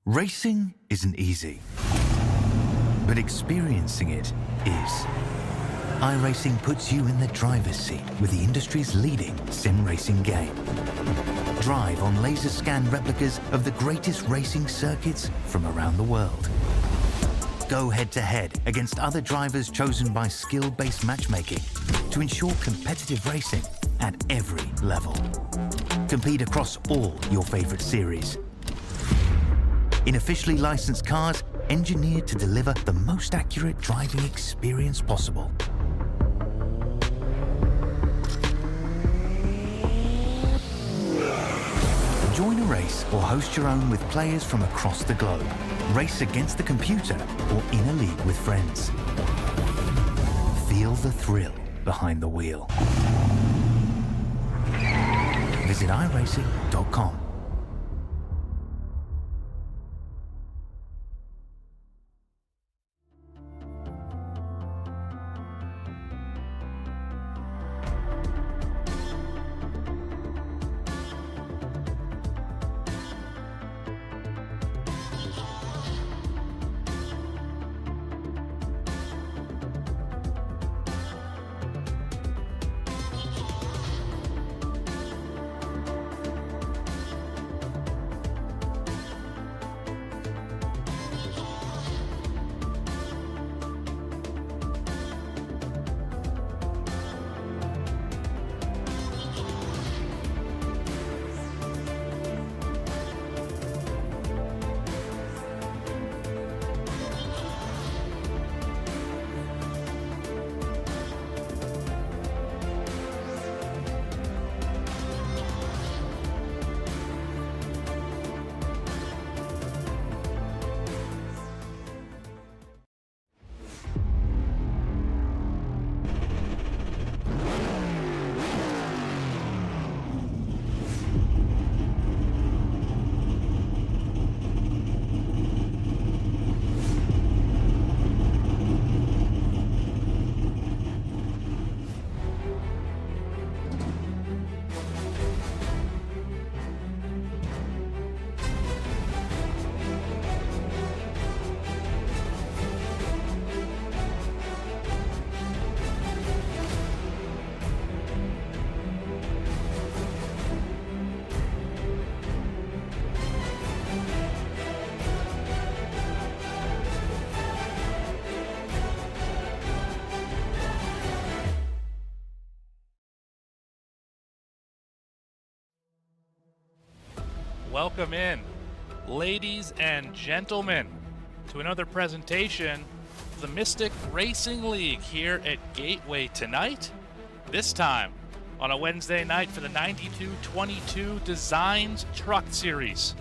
Racing isn't easy, but experiencing it is. iRacing puts you in the driver's seat with the industry's leading sim racing game. Drive on laser scan replicas of the greatest racing circuits from around the world. Go head-to-head against other drivers chosen by skill-based matchmaking to ensure competitive racing at every level. Compete across all your favorite series. In officially licensed cars, engineered to deliver the most accurate driving experience possible. Join a race or host your own with players from across the globe. Race against the computer or in a league with friends. Feel the thrill behind the wheel. Visit iRacing.com. Welcome in, ladies and gentlemen, to another presentation of the Mystic Racing League here at Gateway tonight. This time on a Wednesday night for the 9222 Designs Truck Series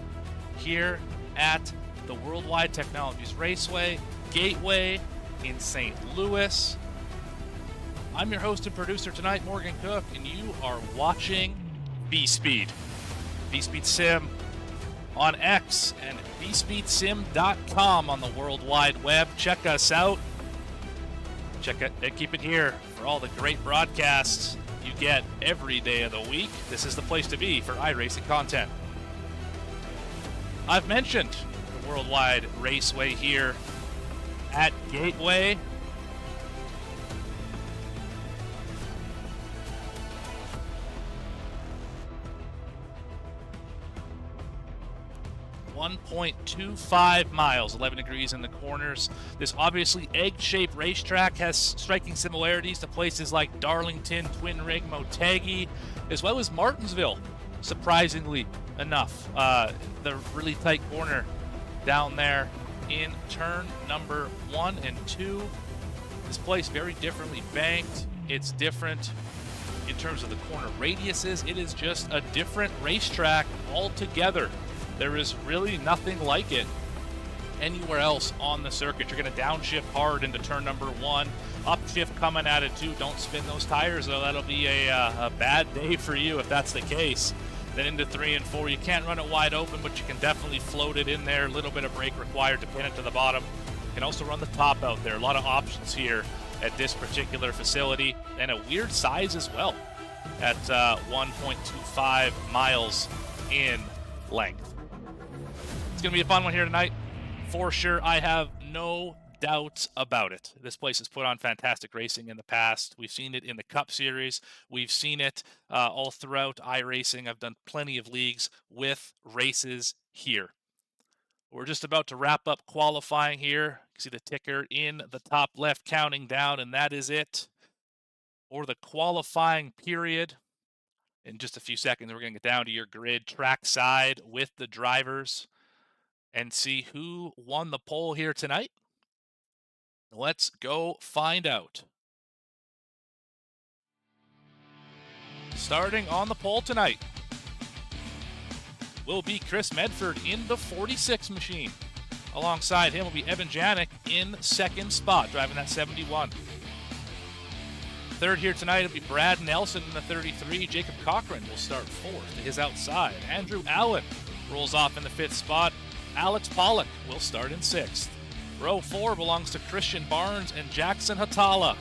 here at the Worldwide Technologies Raceway, Gateway in St. Louis. I'm your host and producer tonight, Morgan Cook, and you are watching VSPEED. VSPEED Sim on X and VSPEEDSim.com on the World Wide Web. Check us out. Check it and keep it here for all the great broadcasts you get every day of the week. This is the place to be for iRacing content. I've mentioned the Worldwide Raceway here at Gateway. .25 miles, 11 degrees in the corners. This obviously egg-shaped racetrack has striking similarities to places like Darlington, Twin Rig, Motegi, as well as Martinsville, surprisingly enough. The really tight corner down there in turn number 1 and 2. This place very differently banked. It's different in terms of the corner radiuses. It is just a different racetrack altogether. There is really nothing like it anywhere else on the circuit. You're going to downshift hard into turn number 1, upshift coming at it 2. Don't spin those tires, though. That'll be a bad day for you if that's the case. Then into 3 and 4, you can't run it wide open, but you can definitely float it in there. A little bit of brake required to pin it to the bottom. You can also run the top out there. A lot of options here at this particular facility, and a weird size as well at 1.25 miles in length. going to be a fun one here tonight. For sure, I have no doubts about it. This place has put on fantastic racing in the past. We've seen it in the Cup Series. We've seen it all throughout iRacing. I've done plenty of leagues with races here. We're just about to wrap up qualifying here. You can see the ticker in the top left counting down, and that is it for the qualifying period. In just a few seconds, we're going to get down to your grid track side with the drivers and see who won the pole here tonight. Let's go find out. Starting on the pole tonight will be Chris Medford in the 46 machine. Alongside him will be Evan Janik in second spot, driving that 71. Third here tonight will be Brad Nelson in the 33. Jacob Cochran will start fourth to his outside. Andrew Allen rolls off in the fifth spot. Alex Pollock will start in sixth. Row 4 belongs to Christian Barnes and Jackson Hatala.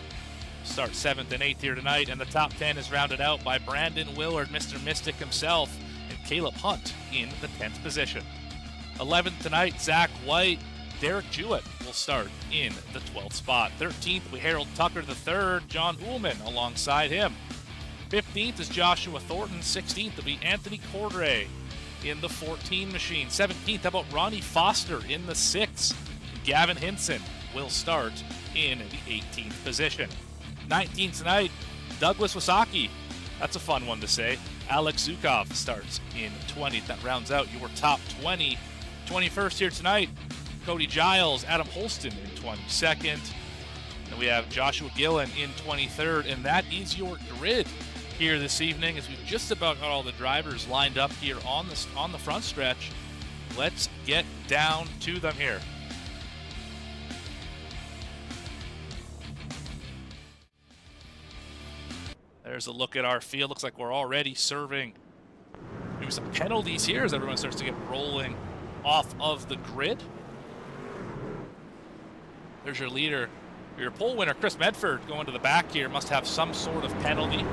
Start 7th and 8th here tonight, and the top 10 is rounded out by Brandon Willard, Mr. Mystic himself, and Caleb Hunt in the 10th position. 11th tonight, Zach White. Derek Jewett will start in the 12th spot. 13th, we Harold Tucker III, John Ullman alongside him. 15th is Joshua Thornton. 16th will be Anthony Cordray in the 14 machine. 17th, how about Ronnie Foster in the 6. Gavin Hinson will start in the 18th position. 19th tonight, Douglas Wasaki. That's a fun one to say. Alex Zukov starts in 20th. That rounds out your top 20. 21st here tonight, Cody Giles, Adam Holston in 22nd. And we have Joshua Gillen in 23rd. And that is your grid here this evening, as we've just about got all the drivers lined up here on the front stretch. Let's get down to them here. There's a look at our field. Looks like we're already serving maybe some penalties here as everyone starts to get rolling off of the grid. There's your leader. Your pole winner, Chris Medford, going to the back here, must have some sort of penalty.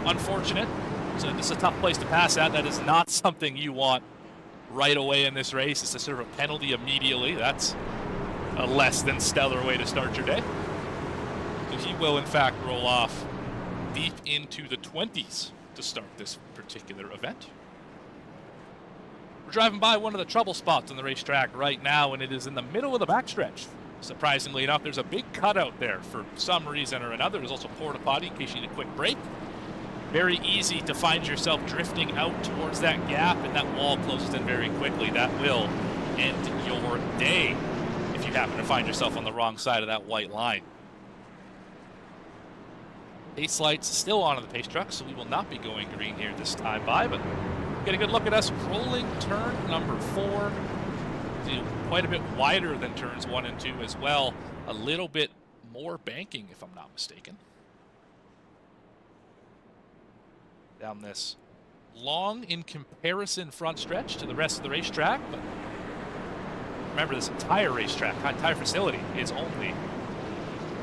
Unfortunate. So this is a tough place to pass at. That is not something you want right away in this race, is to serve a penalty immediately. That's a less than stellar way to start your day. He will, in fact, roll off deep into the 20s to start this particular event. We're driving by one of the trouble spots on the racetrack right now, and it is in the middle of the backstretch. Surprisingly enough, there's a big cutout there for some reason or another. There's also porta potty in case you need a quick break. Very easy to find yourself drifting out towards that gap, and that wall closes in very quickly. That will end your day if you happen to find yourself on the wrong side of that white line. Pace lights still on the pace truck, so we will not be going green here this time by, but get a good look at us rolling turn number 4. Quite a bit wider than turns 1 and 2 as well. A little bit more banking, if I'm not mistaken. Down this long in comparison front stretch to the rest of the racetrack, but remember, this entire racetrack, entire facility, is only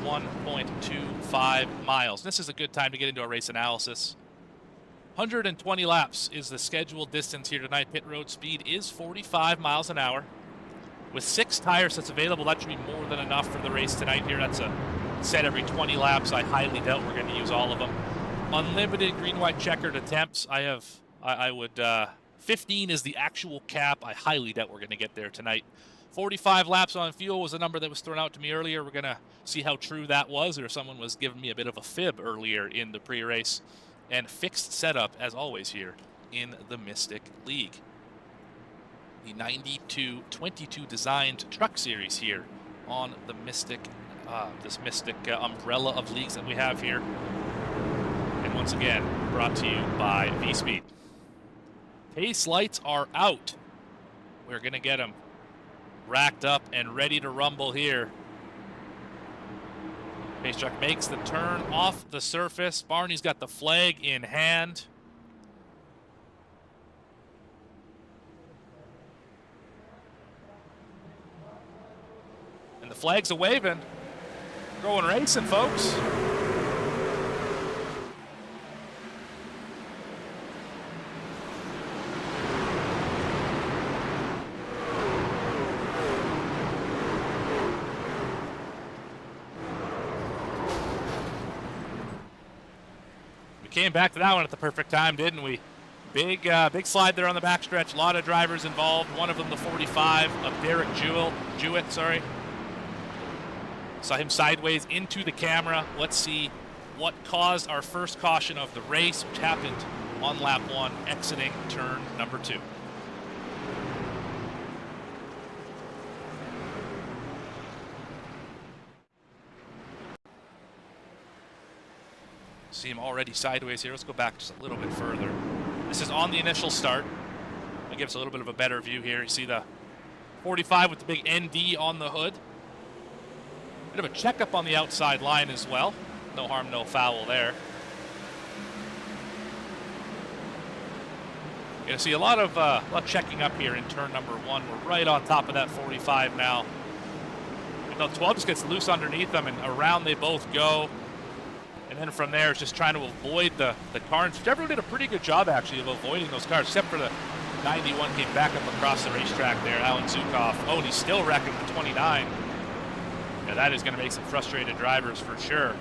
1.25 miles. This is a good time to get into a race analysis. 120 laps is the scheduled distance here tonight. Pit road speed is 45 miles an hour. With 6 tire sets available, that should be more than enough for the race tonight here. That's a set every 20 laps. I highly doubt we're going to use all of them. Unlimited green-white checkered attempts. 15 is the actual cap. I highly doubt we're going to get there tonight. 45 laps on fuel was a number that was thrown out to me earlier. We're going to see how true that was, or if someone was giving me a bit of a fib earlier in the pre-race. And fixed setup, as always, here in the Mystic League. The 92-22 designed truck series here on the Mystic, this Mystic umbrella of leagues that we have here. And once again, brought to you by VSPEED. Pace lights are out. We're going to get them racked up and ready to rumble here. Pace truck makes the turn off the surface. Barney's got the flag in hand. And the flag's a-waving. Going racing, folks. came back to that one at the perfect time, didn't we? Big slide there on the backstretch. A lot of drivers involved. One of them, the 45 of Derek Jewett, sorry. Saw him sideways into the camera. Let's see what caused our first caution of the race, which happened on lap 1, exiting turn number 2. See him already sideways here. Let's go back just a little bit further. This is on the initial start. It gives a little bit of a better view here. You see the 45 with the big ND on the hood. Bit of a checkup on the outside line as well. No harm, no foul there. You're gonna see a lot of checking up here in turn number 1. We're right on top of that 45 now. And the 12 just gets loose underneath them, and around they both go. And then from there, it's just trying to avoid the cars. Everyone did a pretty good job, actually, of avoiding those cars, except for the 91 came back up across the racetrack there, Alan Zukov. Oh, and he's still wrecking the 29. Yeah, that is going to make some frustrated drivers for sure.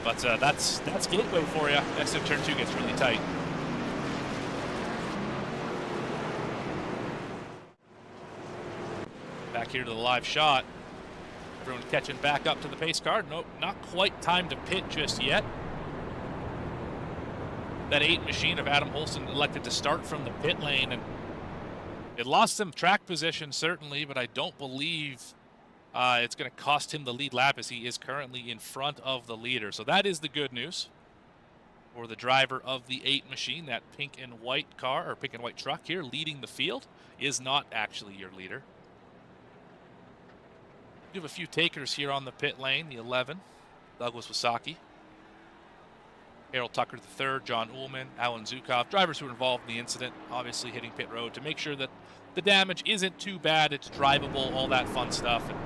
But that's Gateway for you. Next time turn 2 gets really tight. Back here to the live shot. Everyone catching back up to the pace car. Nope, not quite time to pit just yet. That 8 machine of Adam Holston elected to start from the pit lane, and it lost some track position certainly, but I don't believe it's going to cost him the lead lap, as he is currently in front of the leader. So that is the good news for the driver of the 8 machine. That pink and white car, or pink and white truck here leading the field, is not actually your leader. We have a few takers here on the pit lane. The 11, Douglas Wasaki. Harold Tucker III, John Ullman, Alan Zukov. Drivers who were involved in the incident, obviously hitting pit road to make sure that the damage isn't too bad, it's drivable, all that fun stuff. And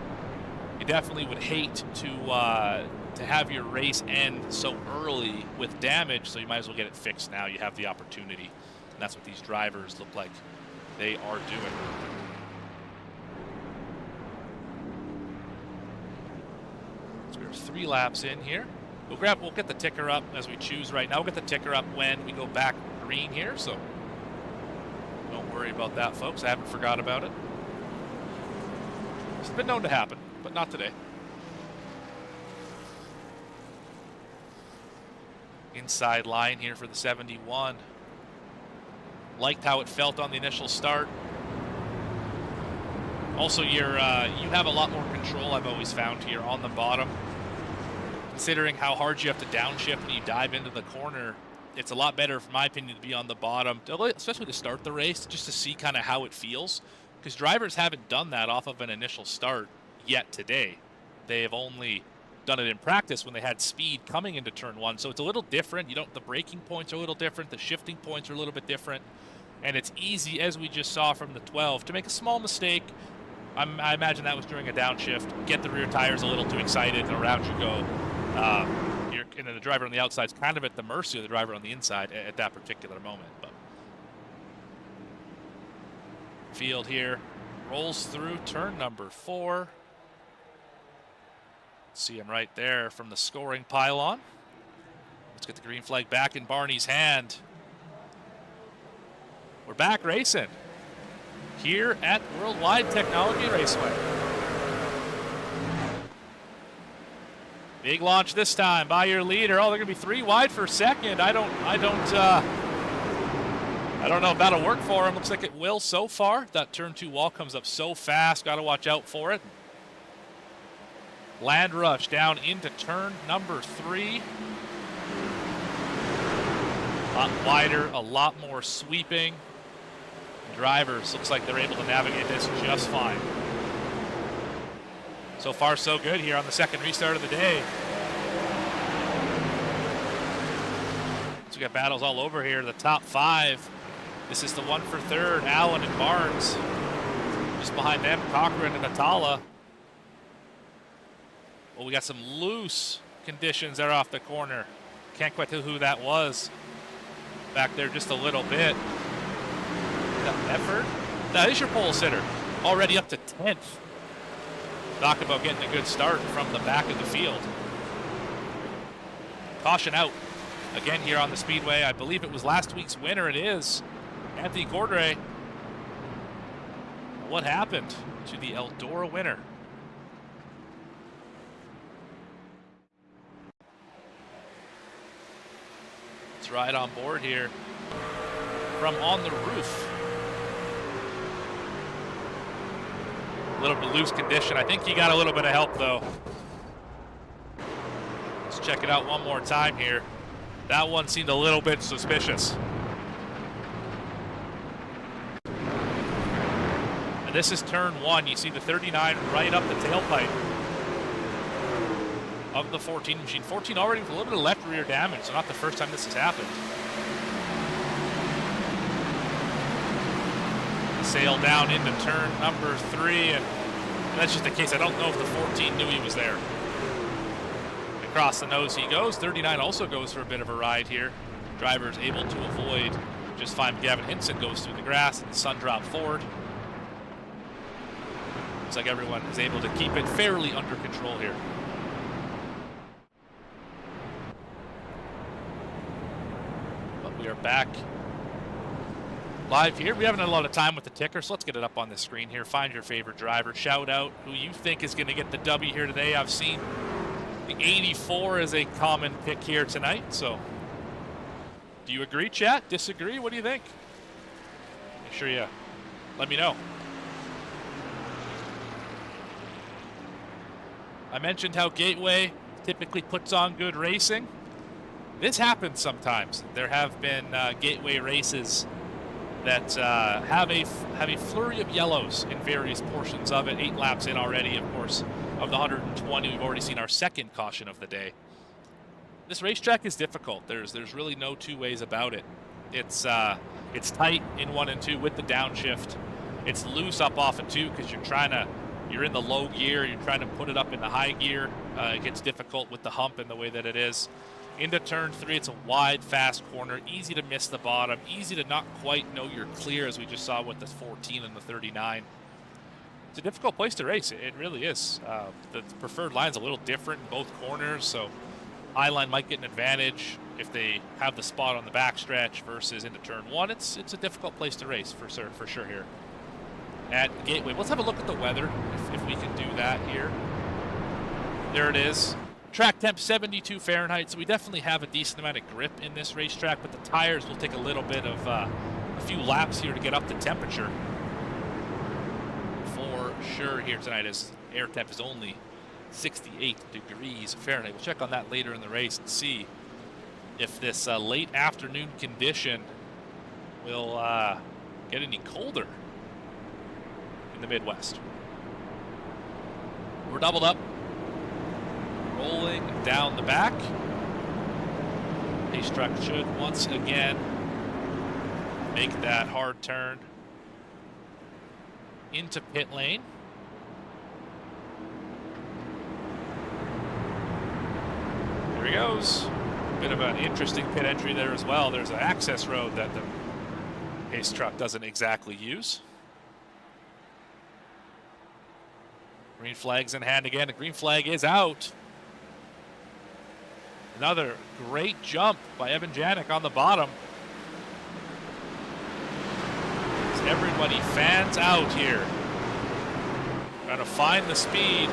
you definitely would hate to have your race end so early with damage, so you might as well get it fixed now. You have the opportunity, and that's what these drivers look like they are doing. So we're 3 laps in here. We'll get the ticker up as we choose right now. We'll get the ticker up when we go back green here, so don't worry about that, folks. I haven't forgot about it. It's been known to happen, but not today. Inside line here for the 71. Liked how it felt on the initial start. Also, you have a lot more control, I've always found, here on the bottom. Considering how hard you have to downshift when you dive into the corner, it's a lot better, in my opinion, to be on the bottom, especially to start the race, just to see kind of how it feels. Because drivers haven't done that off of an initial start yet today. They have only done it in practice when they had speed coming into turn 1. So it's a little different. The braking points are a little different. The shifting points are a little bit different. And it's easy, as we just saw from the 12, to make a small mistake. I imagine that was during a downshift. Get the rear tires a little too excited, and around you go. And then the driver on the outside is kind of at the mercy of the driver on the inside at that particular moment. But field here rolls through turn number 4. See him right there from the scoring pylon. Let's get the green flag back in Barney's hand. We're back racing here at Worldwide Technology Raceway. Big launch this time by your leader. Oh, they're gonna be 3 wide for second. I don't know if that'll work for him. Looks like it will so far. That turn 2 wall comes up so fast. Got to watch out for it. Land rush down into turn number 3. A lot wider, a lot more sweeping. Drivers, looks like they're able to navigate this just fine. So far, so good here on the second restart of the day. So we got battles all over here. The top 5. This is the one for third, Allen and Barnes. Just behind them, Cochran and Atala. Well, we got some loose conditions there off the corner. Can't quite tell who that was. Back there just a little bit. Effort. That is your pole sitter. Already up to 10th. Talk about getting a good start from the back of the field. Caution out again here on the Speedway. I believe it was last week's winner. It is Anthony Cordray. What happened to the Eldora winner? Let's ride on board here from on the roof. A little bit loose condition. I think he got a little bit of help though. Let's check it out one more time here. That one seemed a little bit suspicious. And this is turn 1. You see the 39 right up the tailpipe of the 14 machine. 14 already with a little bit of left rear damage, so not the first time this has happened. Sail down into turn number 3, and that's just the case. I don't know if the 14 knew he was there. Across the nose he goes. 39 also goes for a bit of a ride here. Driver is able to avoid just fine. Gavin Hinson goes through the grass and the sun drop forward. Looks like everyone is able to keep it fairly under control here. But we are back live here. We haven't had a lot of time with the ticker, so let's get it up on the screen here. Find your favorite driver. Shout out who you think is going to get the W here today. I've seen the 84 is a common pick here tonight, so do you agree, chat? Disagree? What do you think? Make sure you let me know. I mentioned how Gateway typically puts on good racing. This happens sometimes. There have been Gateway races that have a flurry of yellows in various portions of it. 8 laps in already, of course. Of the 120, we've already seen our second caution of the day. This racetrack is difficult. There's really no two ways about it. It's tight in 1 and 2 with the downshift. It's loose up off of 2 because you're in the low gear. You're trying to put it up in the high gear. It gets difficult with the hump and the way that it is. Into turn 3, it's a wide, fast corner. Easy to miss the bottom. Easy to not quite know you're clear, as we just saw with the 14 and the 39. It's a difficult place to race. It really is. The preferred line's a little different in both corners, so high line might get an advantage if they have the spot on the backstretch versus into turn 1. It's a difficult place to race for sure here at Gateway. Let's have a look at the weather if we can do that here. There it is. Track temp 72 Fahrenheit, so we definitely have a decent amount of grip in this racetrack, but the tires will take a little bit of a few laps here to get up the temperature for sure here tonight, as air temp is only 68 degrees Fahrenheit. We'll check on that later in the race and see if this late afternoon condition will get any colder in the Midwest. We're doubled up. Rolling down the back. Pace truck should once again make that hard turn into pit lane. There he goes. Bit of an interesting pit entry there as well. There's an access road that the pace truck doesn't exactly use. Green flag's in hand again. The green flag is out. Another great jump by Evan Janik on the bottom. As everybody fans out here. Trying to find the speed.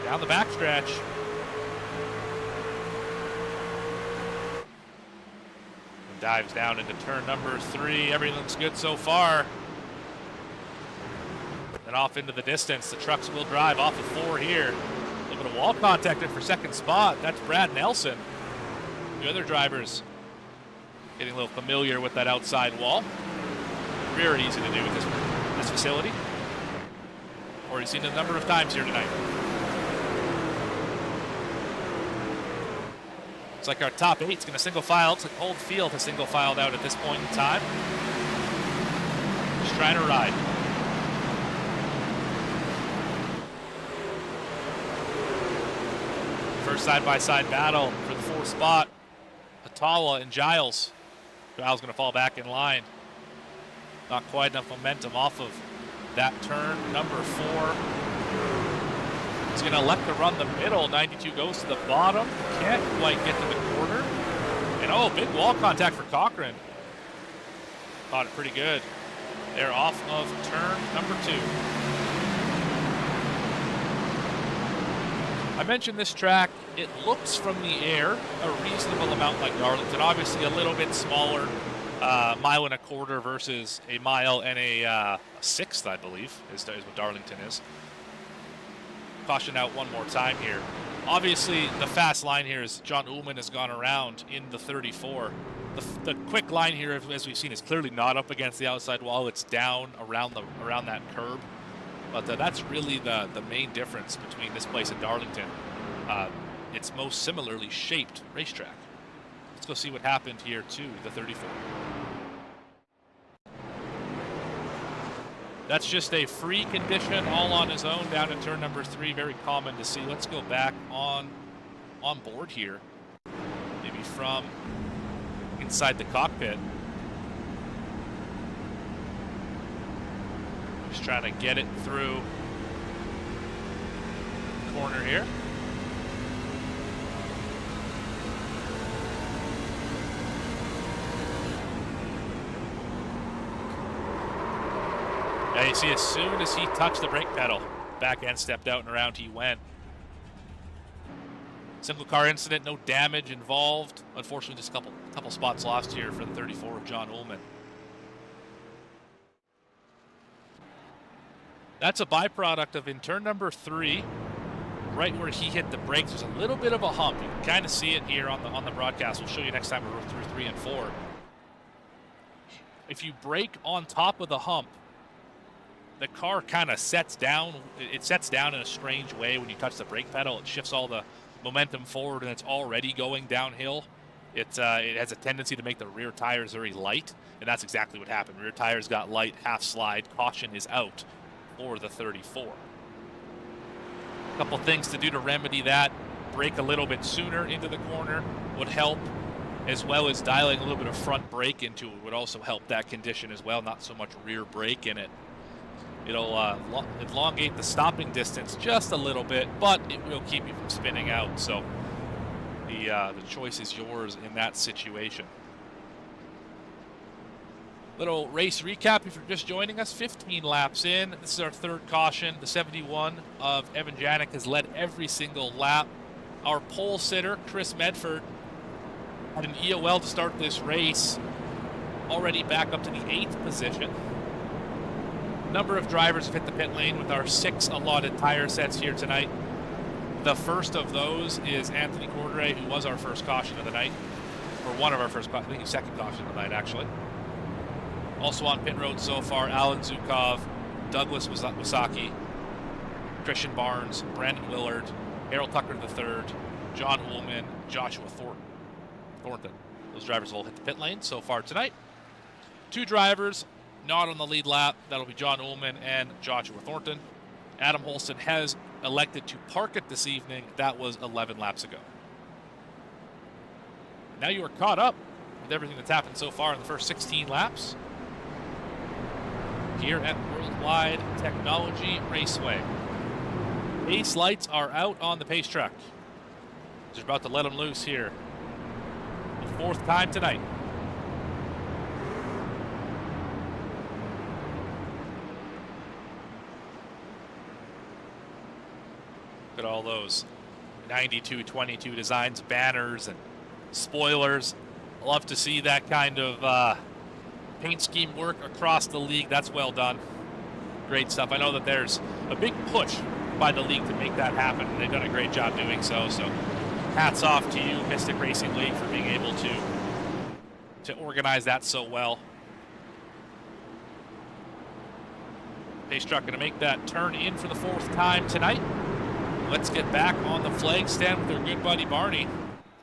Down the backstretch. And dives down into turn number 3. Everything looks good so far. And off into the distance, the trucks will drive off of 4 here. A little bit of wall contact for second spot. That's Brad Nelson. The other drivers getting a little familiar with that outside wall. Very easy to do with this facility. Already seen it a number of times here tonight. Looks like our top 8 is going to single file. Looks like Old Field has single filed out at this point in time. Just trying to ride. First side-by-side battle for the 4th spot. Atala and Giles. Giles going to fall back in line. Not quite enough momentum off of that turn number 4. He's going to elect to run the middle. 92 goes to the bottom. Can't quite get to the corner. And oh, big wall contact for Cochran. Caught it pretty good. They're off of turn number 2. I mentioned this track. It looks from the air a reasonable amount like Darlington. Obviously a little bit smaller, mile and a quarter versus a mile and a sixth, I believe, is what Darlington is. Caution out one more time here. Obviously, the fast line here is John Ullman has gone around in the 34. The quick line here, as we've seen, is clearly not up against the outside wall. It's down around that curb. But that's really the main difference between this place and Darlington. It's most similarly shaped racetrack. Let's go see what happened here to the 34. That's just a free condition all on his own down in turn number 3. Very common to see. Let's go back on board here. Maybe from inside the cockpit. Just trying to get it through the corner here. Yeah, you see, as soon as he touched the brake pedal, back end stepped out and around he went. Single car incident, no damage involved. Unfortunately, just a couple spots lost here for the 34 of John Ullman. That's a byproduct of in turn number 3, right where he hit the brakes. There's a little bit of a hump. You can kind of see it here on the broadcast. We'll show you next time we're through 3 and 4. If you brake on top of the hump, the car kind of sets down. It sets down in a strange way when you touch the brake pedal. It shifts all the momentum forward, and it's already going downhill. It has a tendency to make the rear tires very light, and that's exactly what happened. Rear tires got light, half slide. Caution is out for the 34. A couple things to do to remedy that. Brake a little bit sooner into the corner would help, as well as dialing a little bit of front brake into it would also help that condition as well. Not so much rear brake in it. It'll elongate the stopping distance just a little bit, but it will keep you from spinning out. So the choice is yours in that situation. Little race recap if you're just joining us. 15 laps in. This is our third caution. The 71 of Evan Janik has led every single lap. Our pole sitter, Chris Medford, had an EOL to start this race. Already back up to the 8th position. Number of drivers have hit the pit lane with our 6 allotted tire sets here tonight. The first of those is Anthony Cordray, who was our first caution of the night, or one of our first, I think he's second caution of the night actually. Also on pit road so far, Alan Zukov, Douglas Wasaki, Christian Barnes, Brandon Willard, Harold Tucker III, John Ullman, Joshua Thornton. Those drivers all hit the pit lane so far tonight. 2 drivers not on the lead lap. That'll be John Ullman and Joshua Thornton. Adam Holston has elected to park it this evening. That was 11 laps ago. Now you are caught up with everything that's happened so far in the first 16 laps here at Worldwide Technology Raceway. Pace lights are out on the pace truck. Just about to let them loose here. The 4th time tonight. Look at all those 92-22 designs, banners and spoilers. Love to see that kind of paint scheme work across the league. That's well done. Great stuff. I know that there's a big push by the league to make that happen, and they've done a great job doing so. So hats off to you, Mystic Racing League, for being able to organize that so well. Pace truck going to make that turn in for the 4th time tonight. Let's get back on the flag stand with our good buddy Barney.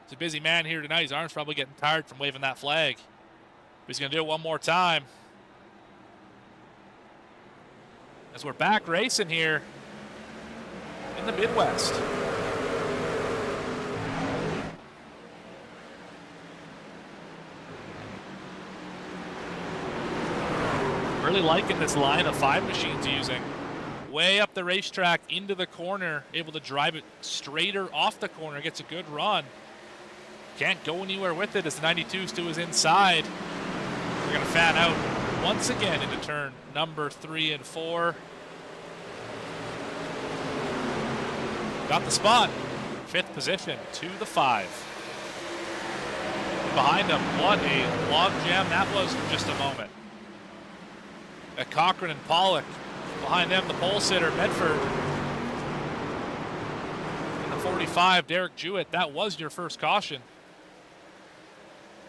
He's a busy man here tonight. His arm's probably getting tired from waving that flag. But he's going to do it one more time. As we're back racing here in the Midwest. Really liking this line of 5 machines using. way up the racetrack into the corner, able to drive it straighter off the corner, gets a good run. Can't go anywhere with it as the 92 to his inside. We're going to fan out once again into turn number 3 and 4. Got the spot. 5th position to the 5. Behind him, what a log jam that was for just a moment. At Cochran and Pollock. Behind them, the pole sitter, Medford. And the 45, Derek Jewett. That was your first caution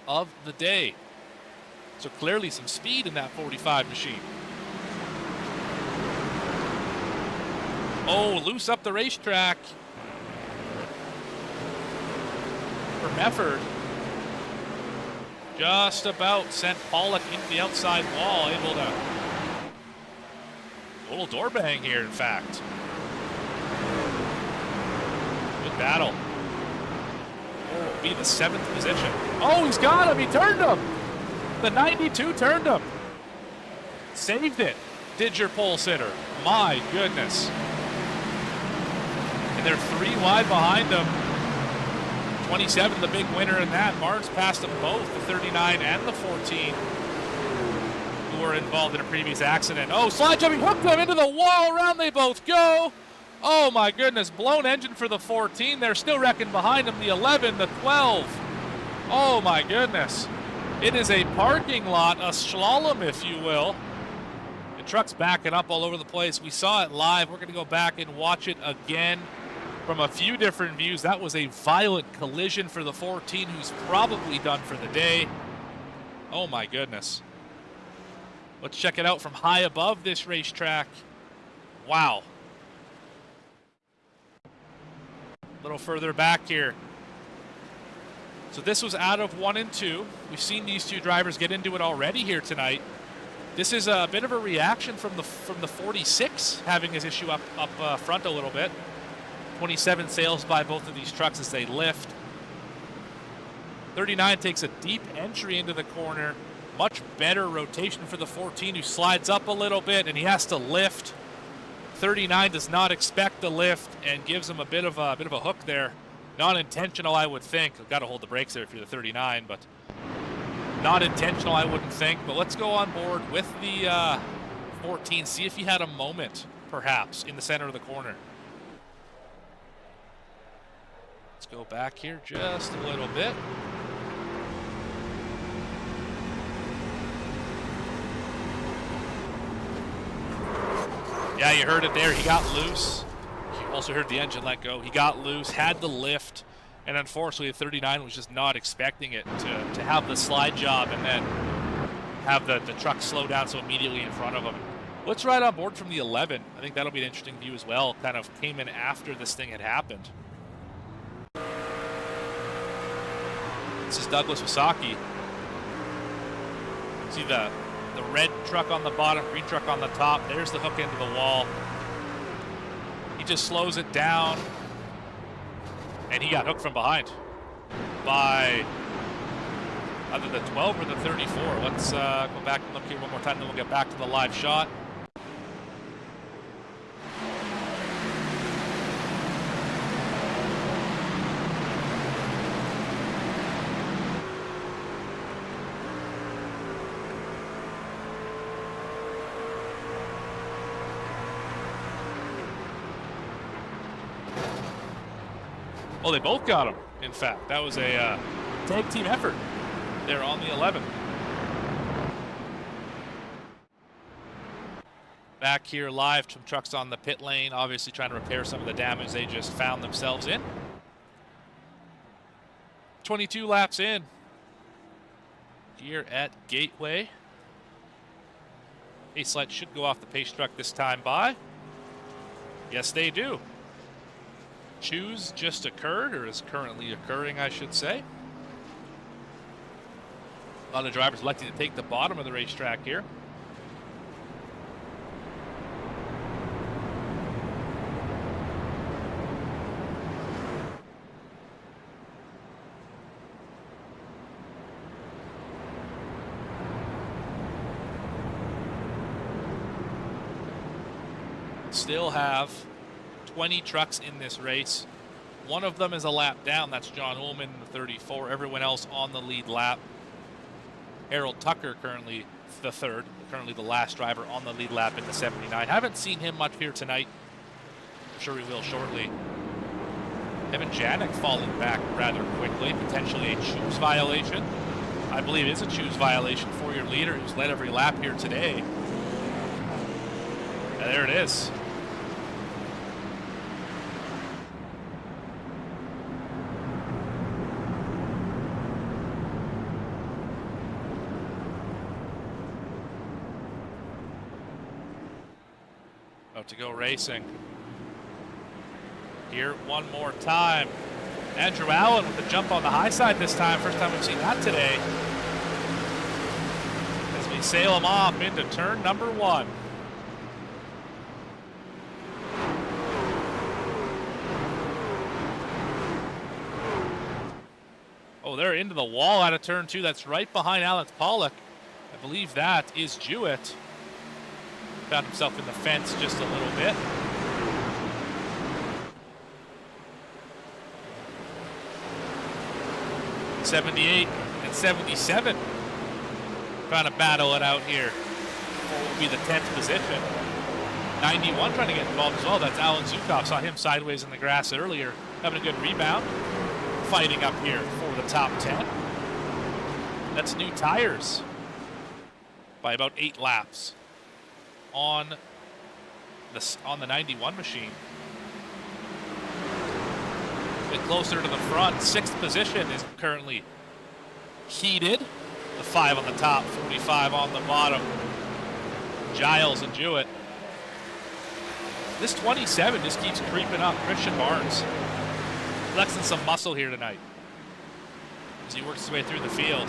of the day. So clearly some speed in that 45 machine. Oh, loose up the racetrack for Mefford. Just about sent Pollock into the outside wall, able to... A little door bang here, in fact. Good battle. Oh, be the 7th position. Oh, he's got him. He turned him. The 92 turned him. Saved it. Did your pole sitter. My goodness. And they're 3 wide behind him. 27, the big winner in that. Barnes passed them both, the 39 and the 14. Were involved in a previous accident. Oh, slide jumping, hooked them into the wall. Around they both go. Oh my goodness, blown engine for the 14. They're still wrecking behind them. The 11, the 12. Oh my goodness. It is a parking lot, a slalom, if you will. The truck's backing up all over the place. We saw it live. We're going to go back and watch it again from a few different views. That was a violent collision for the 14, who's probably done for the day. Oh my goodness. Let's check it out from high above this racetrack. Wow. A little further back here. So this was out of 1 and 2. We've seen these two drivers get into it already here tonight. This is a bit of a reaction from the 46 having his issue up front a little bit. 27 sails by both of these trucks as they lift. 39 takes a deep entry into the corner. Much better rotation for the 14, who slides up a little bit, and he has to lift. 39 does not expect the lift and gives him a bit of a hook there. Not intentional, I would think. I've got to hold the brakes there if you're the 39, but not intentional, I wouldn't think. But let's go on board with the 14, see if he had a moment, perhaps, in the center of the corner. Let's go back here just a little bit. Yeah, you heard it there. He got loose. You also heard the engine let go. He got loose, had the lift, and unfortunately, the 39 was just not expecting it to have the slide job and then have the truck slow down so immediately in front of him. Let's ride on board from the 11. I think that'll be an interesting view as well. Kind of came in after this thing had happened. This is Douglas Wasaki. See the red truck on the bottom, green truck on the top. There's the hook into the wall. He just slows it down. And he got hooked from behind by either the 12 or the 34. Let's go back and look here one more time, then we'll get back to the live shot. Well, they both got him, in fact. That was a tag team effort there on the 11. Back here live, some trucks on the pit lane, obviously trying to repair some of the damage they just found themselves in. 22 laps in here at Gateway. Pace lights should go off the pace truck this time by. Yes, they do. Choose just occurred, or is currently occurring, I should say. A lot of drivers electing to take the bottom of the racetrack here. still have 20 trucks in this race. One of them is a lap down. That's John Ullman in the 34. Everyone else on the lead lap. Harold Tucker currently the third, currently the last driver on the lead lap in the 79. Haven't seen him much here tonight. I'm sure we will shortly. Evan Janik falling back rather quickly, potentially a choose violation. I believe it is a choose violation for your leader who's led every lap here today. And there it is. About to go racing. Here one more time. Andrew Allen with the jump on the high side this time. First time we've seen that today. As we sail him off into turn number 1. Oh, they're into the wall out of turn 2. That's right behind Alex Pollock. I believe that is Jewett. Found himself in the fence just a little bit. '78 and '77 trying to battle it out here. What will be the 10th position? '91 trying to get involved as well. That's Alan Zukov. Saw him sideways in the grass earlier. Having a good rebound. Fighting up here for the top 10. That's new tires by about 8 laps on the 91 machine. A bit closer to the front. 6th position is currently heated. The 5 on the top, 45 on the bottom. Giles and Jewett. This 27 just keeps creeping up. Christian Barnes flexing some muscle here tonight as he works his way through the field.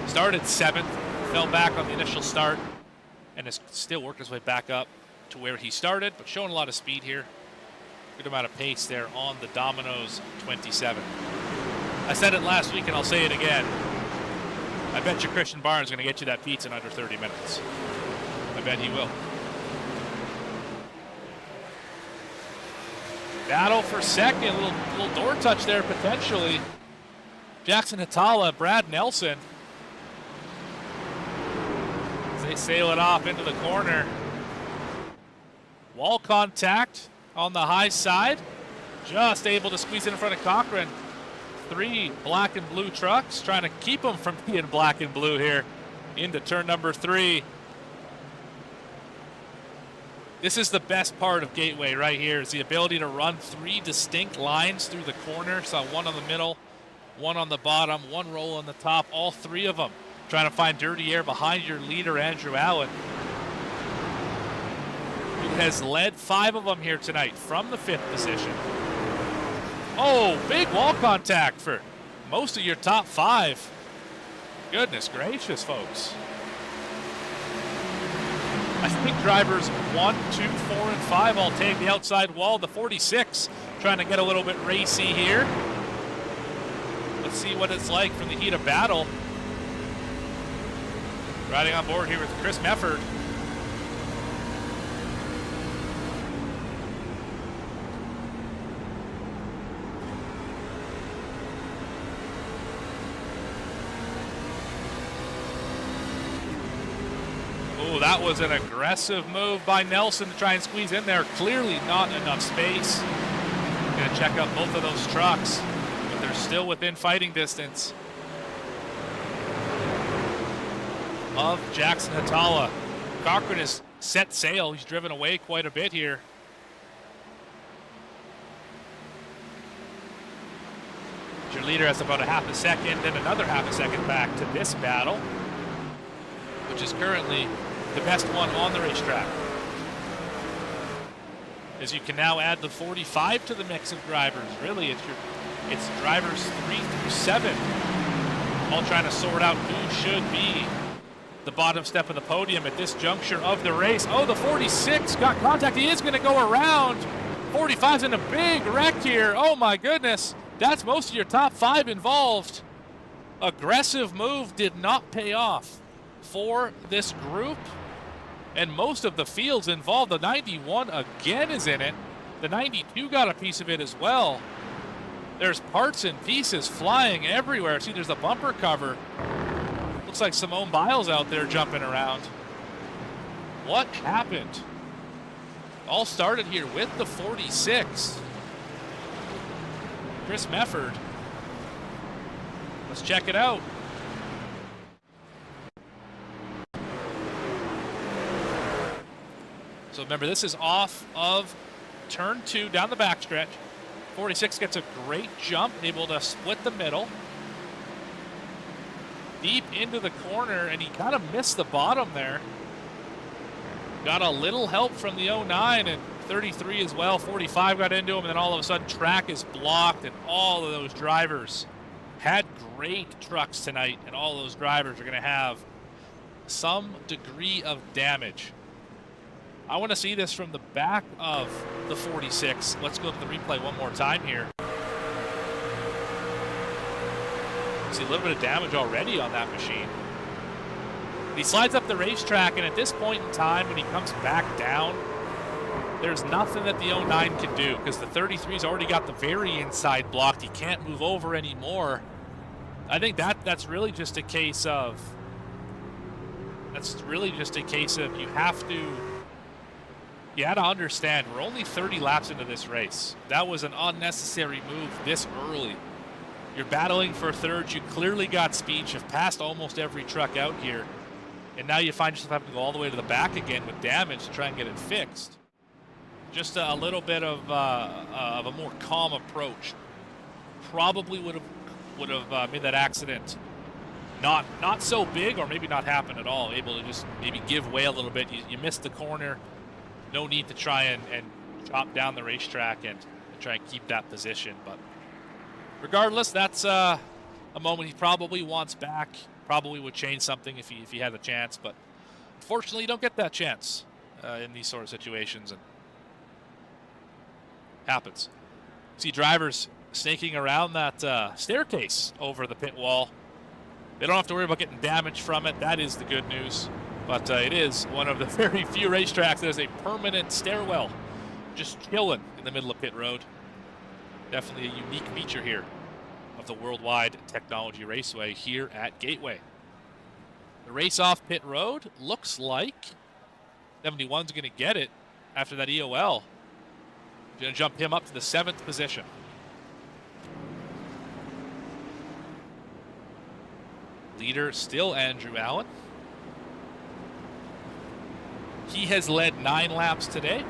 Started 7th, fell back on the initial start, and has still worked his way back up to where he started, but showing a lot of speed here. Good amount of pace there on the Domino's 27. I said it last week and I'll say it again. I bet you Christian Barnes is going to get you that pizza in under 30 minutes. I bet he will. Battle for second, a little door touch there potentially. Jackson Hatala, Brad Nelson. As they sail it off into the corner. Wall contact on the high side. Just able to squeeze in front of Cochran. 3 black and blue trucks trying to keep them from being black and blue here into turn number 3. This is the best part of Gateway right here, is the ability to run 3 distinct lines through the corner. So one on the middle, one on the bottom, one roll on the top, all 3 of them trying to find dirty air behind your leader, Andrew Allen, who has led 5 of them here tonight from the 5th position. Oh, big wall contact for most of your top 5. Goodness gracious, folks. I think drivers 1, 2, 4, and 5 all take the outside wall. The 46 trying to get a little bit racy here. Let's see what it's like from the heat of battle. Riding on board here with Chris Mefford. Oh, that was an aggressive move by Nelson to try and squeeze in there. Clearly not enough space. Gonna check out both of those trucks, but they're still within fighting distance of Jackson Hatala. Cochran has set sail. He's driven away quite a bit here. Your leader has about a half a second and another half a second back to this battle, which is currently the best one on the racetrack. As you can now add the 45 to the mix of drivers. Really, it's drivers 3 through 7, all trying to sort out who should be the bottom step of the podium at this juncture of the race. Oh, the 46 got contact. He is going to go around. 45's in a big wreck here. Oh my goodness. That's most of your top 5 involved. Aggressive move did not pay off for this group. and most of the field's involved. The 91 again is in it. The 92 got a piece of it as well. There's parts and pieces flying everywhere. See, there's the bumper cover. Looks like Simone Biles out there jumping around. What happened? All started here with the 46. Chris Mefford. Let's check it out. So remember, this is off of turn 2 down the backstretch. 46 gets a great jump, able to split the middle. Deep into the corner, and he kind of missed the bottom there. Got a little help from the 09 and 33 as well. 45 got into him, and then all of a sudden track is blocked, and all of those drivers had great trucks tonight, and all those drivers are going to have some degree of damage. I want to see this from the back of the 46. Let's go to the replay one more time here. See a little bit of damage already on that machine. He slides up the racetrack, and at this point in time, when he comes back down, there's nothing that the 09 can do because the 33's already got the very inside blocked. He can't move over anymore. I think that's really just a case of you had to understand we're only 30 laps into this race. That was an unnecessary move this early. You're battling for third. You clearly got speed. You've passed almost every truck out here. And now you find yourself having to go all the way to the back again with damage to try and get it fixed. Just a little bit of a more calm approach probably would have made that accident not so big, or maybe not happen at all. Able to just maybe give way a little bit. You missed the corner. No need to try and chop down the racetrack and try and keep that position. But regardless, that's a moment he probably wants back. Probably would change something if he had a chance. But unfortunately, you don't get that chance in these sort of situations. And happens. See drivers snaking around that staircase over the pit wall. They don't have to worry about getting damage from it. That is the good news. But it is one of the very few racetracks that has a permanent stairwell just chilling in the middle of pit road. Definitely a unique feature here of the Worldwide Technology Raceway here at Gateway. The race off pit road looks like 71's going to get it after that EOL. Going to jump him up to the 7th position. Leader still Andrew Allen. He has led 9 laps today.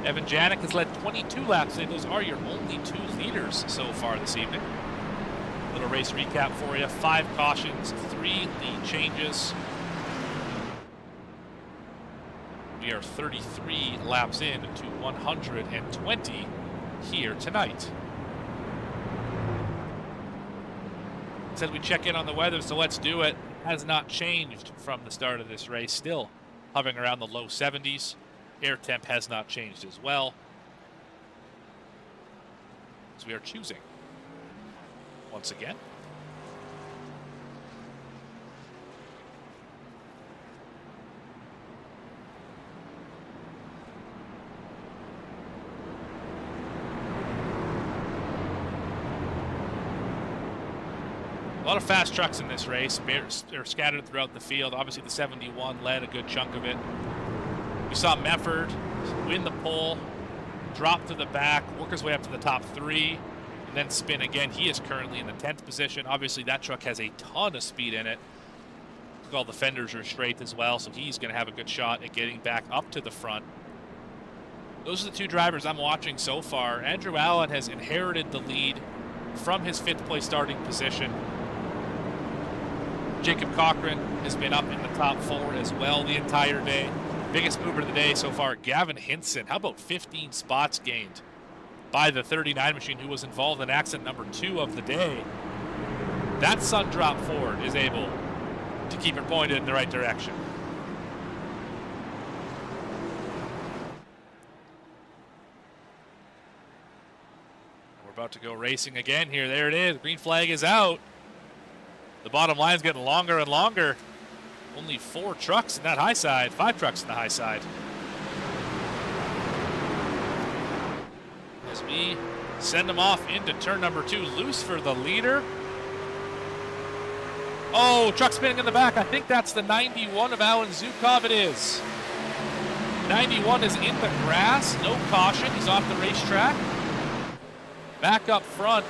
Evan Janik has led 22 laps today. Those are your only 2 leaders so far this evening. Little race recap for you. 5 cautions, 3 lead changes. We are 33 laps in to 120 here tonight. Said we check in on the weather, so let's do it. Has not changed from the start of this race. Still hovering around the low 70s. Air temp has not changed as well. So we are choosing once again. A lot of fast trucks in this race. They're scattered throughout the field. Obviously, the 71 led a good chunk of it. We saw Mefford win the pole, drop to the back, work his way up to the top 3, and then spin again. He is currently in the 10th position. Obviously, that truck has a ton of speed in it. All the fenders are straight as well, so he's going to have a good shot at getting back up to the front. Those are the 2 drivers I'm watching so far. Andrew Allen has inherited the lead from his 5th place starting position. Jacob Cochran has been up in the top 4 as well the entire day. Biggest mover of the day so far, Gavin Hinson. How about 15 spots gained by the 39 machine, who was involved in accident number 2 of the day. That sun drop Ford is able to keep it pointed in the right direction. We're about to go racing again here. There it is. Green flag is out. The bottom line's getting longer and longer. Only 4 trucks in that high side, 5 trucks in the high side. As we send them off into turn number 2, loose for the leader. Oh, truck spinning in the back. I think that's the 91 of Alan Zukov. It is. 91 is in the grass. No caution. He's off the racetrack. Back up front.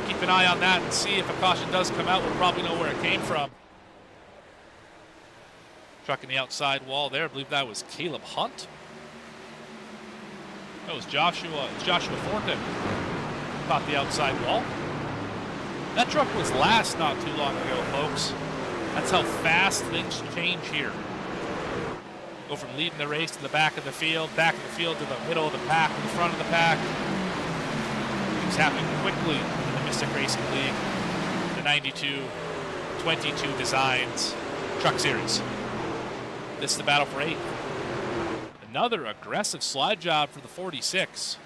Keep an eye on that and see if a caution does come out. We'll probably know where it came from. Truck in the outside wall there. I believe that was Caleb Hunt. That was Joshua Thornton. Caught the outside wall. That truck was last not too long ago, folks. That's how fast things change here. Go from leading the race to the back of the field to the middle of the pack, to the front of the pack. Things happen quickly in the Mystic Racing League. The 92-22 Designs Truck Series. This is the battle for 8th. Another aggressive slide job for the 46.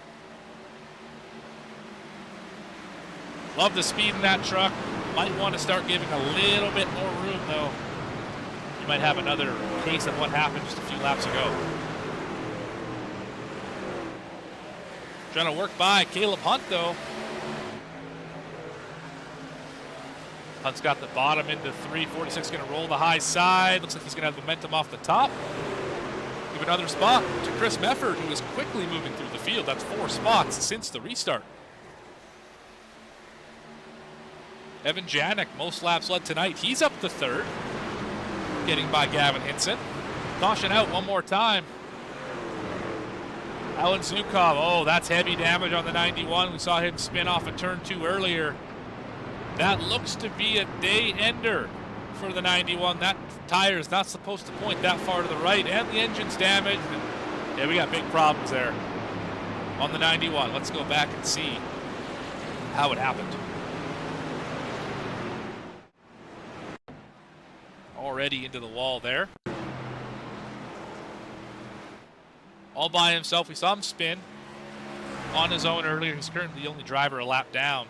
Love the speed in that truck. Might want to start giving a little bit more room, though. You might have another case of what happened just a few laps ago. Trying to work by Caleb Hunt, though. Hunt's got the bottom into 3. 46 going to roll the high side. Looks like he's going to have momentum off the top. Give another spot to Chris Mefford, who is quickly moving through the field. That's 4 spots since the restart. Evan Janik, most laps led tonight. He's up to 3rd, getting by Gavin Hinson. Caution out one more time. Alan Zukov, oh, that's heavy damage on the 91. We saw him spin off of turn 2 earlier. That looks to be a day ender for the 91. That tire is not supposed to point that far to the right, and the engine's damaged. And yeah, we got big problems there on the 91. Let's go back and see how it happened. Already into the wall there. All by himself. We saw him spin on his own earlier. He's currently the only driver a lap down.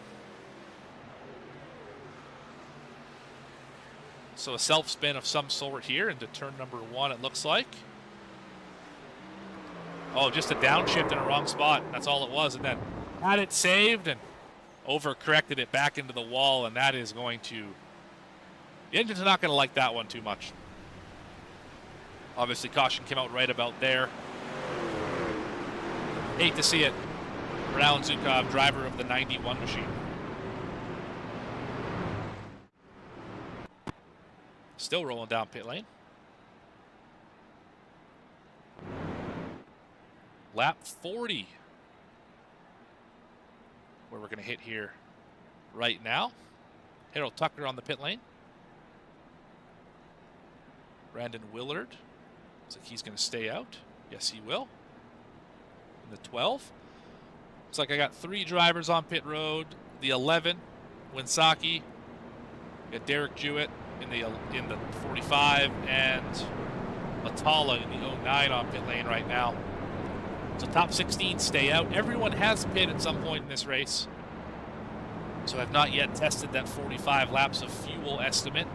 So a self-spin of some sort here into turn number 1, it looks like. Oh, just a downshift in a wrong spot. That's all it was. And then had it saved and overcorrected it back into the wall, and that is going to... The engine's not going to like that one too much. Obviously, caution came out right about there. Hate to see it for Alan Zukov, driver of the 91 machine. Still rolling down pit lane. Lap 40. Where we're going to hit here right now. Harold Tucker on the pit lane. Brandon Willard. Looks like he's going to stay out. Yes, he will. In the 12. Looks like I got 3 drivers on pit road. The 11, Winsaki. Got Derek Jewett in the 45, and Atala in the 09 on pit lane right now. So top 16 stay out. Everyone has pit at some point in this race. So I've not yet tested that 45 laps of fuel estimate.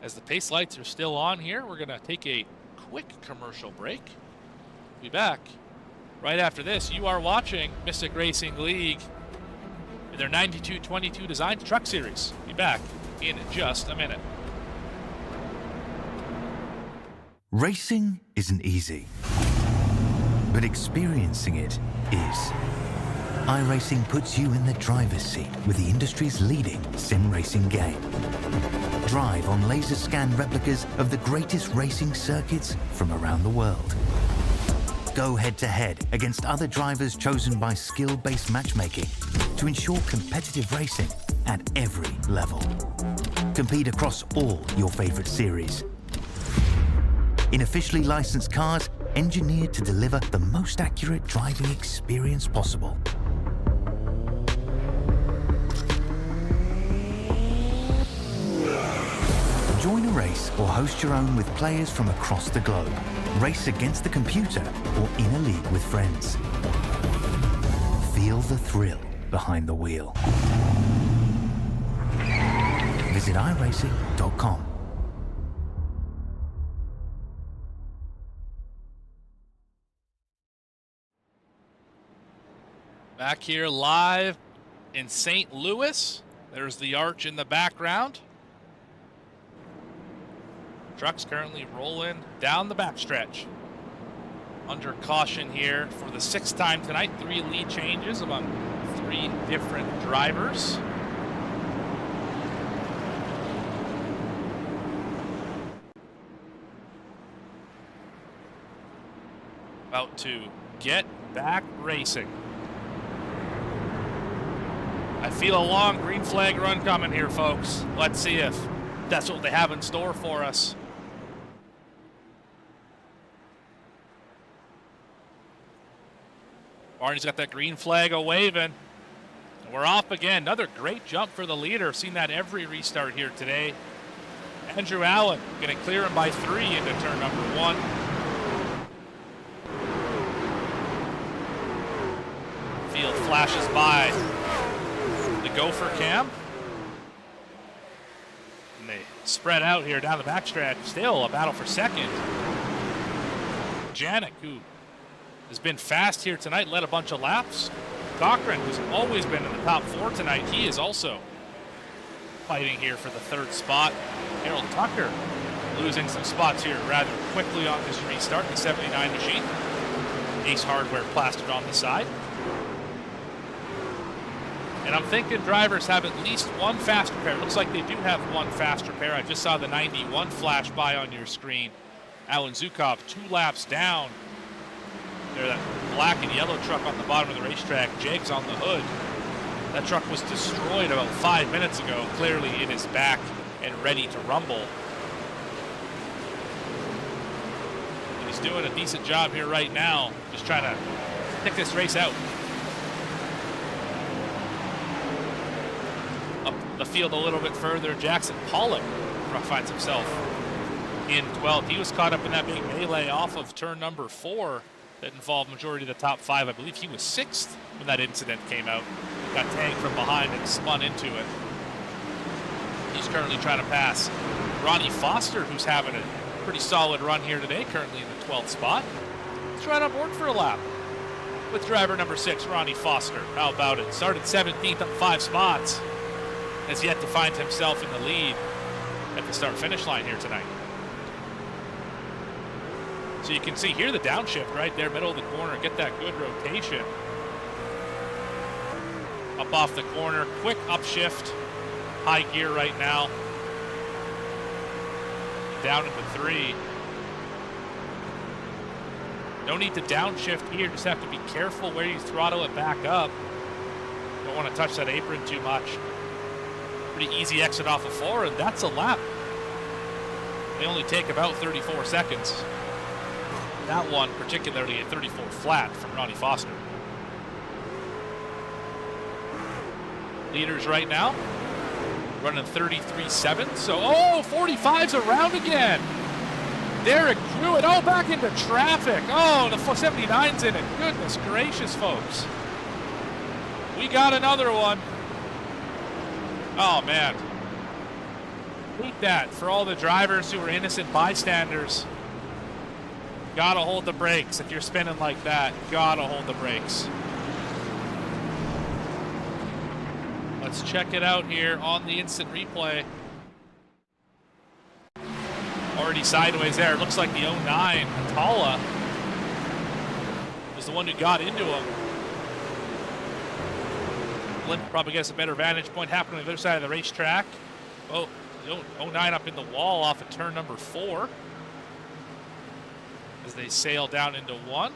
As the pace lights are still on here, we're going to take a quick commercial break. Be back right after this. You are watching Mystic Racing League in their 92-22 Designs Truck Series. Be back in just a minute. Racing isn't easy, but experiencing it is. iRacing puts you in the driver's seat with the industry's leading sim racing game. Drive on laser scan replicas of the greatest racing circuits from around the world. Go head-to-head against other drivers chosen by skill-based matchmaking to ensure competitive racing at every level. Compete across all your favorite series. In officially licensed cars, engineered to deliver the most accurate driving experience possible. Join a race or host your own with players from across the globe. Race against the computer or in a league with friends. Feel the thrill behind the wheel. iRacing.com. Back here live in St. Louis. There's the arch in the background. Truck's currently rolling down the backstretch. Under caution here for the 6th time tonight. 3 lead changes among 3 different drivers. About to get back racing. I feel a long green flag run coming here, folks. Let's see if that's what they have in store for us. Barney's got that green flag a-waving. We're off again. Another great jump for the leader. Seen that every restart here today. Andrew Allen going to clear him by 3 into turn number 1. Field flashes by the Gopher cam. And they spread out here down the backstretch. Still a battle for second. Janik, who has been fast here tonight, led a bunch of laps. Cochran, who's always been in the top 4 tonight, he is also fighting here for the 3rd spot. Harold Tucker losing some spots here rather quickly on this restart, the 79 machine. Ace Hardware plastered on the side. And I'm thinking drivers have at least one fast repair. It looks like they do have one fast repair. I just saw the 91 flash by on your screen. Alan Zukov 2 laps down. There, that black and yellow truck on the bottom of the racetrack. Jake's on the hood. That truck was destroyed about 5 minutes ago. Clearly it is back and ready to rumble. And he's doing a decent job here right now, just trying to pick this race out. Up the field a little bit further, Jackson Pollock finds himself in 12th. He was caught up in that big melee off of turn number 4 that involved majority of the top 5. I believe he was 6th when that incident came out. Got tagged from behind and spun into it. He's currently trying to pass Ronnie Foster, who's having a pretty solid run here today, currently in the 12th spot. He's right on board for a lap with driver number 6, Ronnie Foster. How about it? Started 17th, up 5 spots. Has yet to find himself in the lead at the start-finish line here tonight. So you can see here the downshift right there, middle of the corner. Get that good rotation. Up off the corner, quick upshift. High gear right now. Down into 3. No need to downshift here, just have to be careful where you throttle it back up. Don't want to touch that apron too much. Pretty easy exit off of 4, and that's a lap. They only take about 34 seconds. That one, particularly at 34 flat from Ronnie Foster. Leaders right now, running 33.7. So, 45's around again. Derek Jewett, back into traffic. The 79's in it. Goodness gracious, folks. We got another one. Oh, man. Hate that for all the drivers who are innocent bystanders. Gotta hold the brakes if you're spinning like that. Gotta hold the brakes. Let's check it out here on the instant replay. Already sideways there. It looks like the 09 Atala was the one who got into him. Blimp probably gets a better vantage point happening on the other side of the racetrack. The 09 up in the wall off of turn number 4. As they sail down into 1.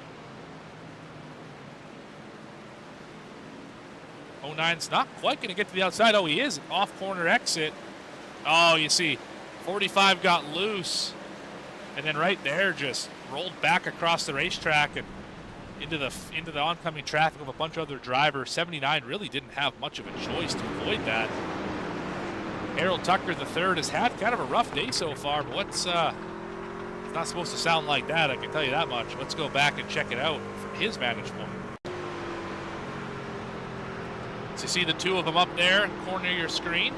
09's not quite going to get to the outside. He is. Off corner exit. You see, 45 got loose. And then right there just rolled back across the racetrack and into the oncoming traffic of a bunch of other drivers. 79 really didn't have much of a choice to avoid that. Harold Tucker III has had kind of a rough day so far, but it's not supposed to sound like that, I can tell you that much. Let's go back and check it out from his vantage point. So you see the 2 of them up there, corner of your screen.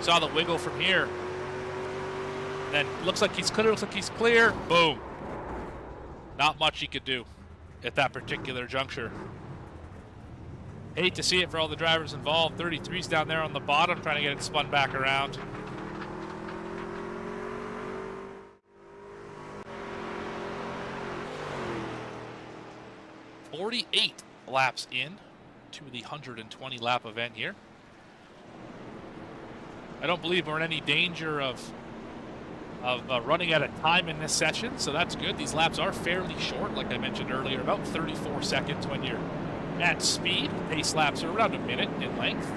Saw the wiggle from here. Then looks like he's clear, looks like he's clear. Boom. Not much he could do at that particular juncture. Hate to see it for all the drivers involved. 33's down there on the bottom trying to get it spun back around. "48 laps in to the 120 lap event here. I don't believe we're in any danger of running out of time in this session, so that's good. These laps are fairly short, like I mentioned earlier, about 34 seconds when you're at speed. Pace laps are around a minute in length.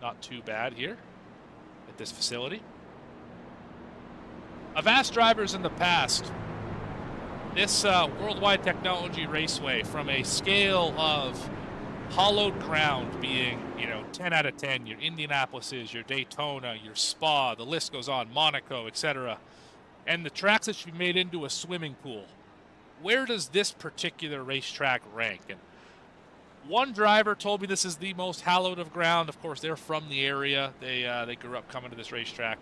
Not too bad here at this facility. I've asked drivers in the past, this Worldwide Technology Raceway, from a scale of hollowed ground being, 10 out of 10, your Indianapolis's, your Daytona, your Spa, the list goes on, Monaco, etc., and the tracks that should be made into a swimming pool, where does this particular racetrack rank? And one driver told me this is the most hallowed of ground. Of course, they're from the area. They grew up coming to this racetrack.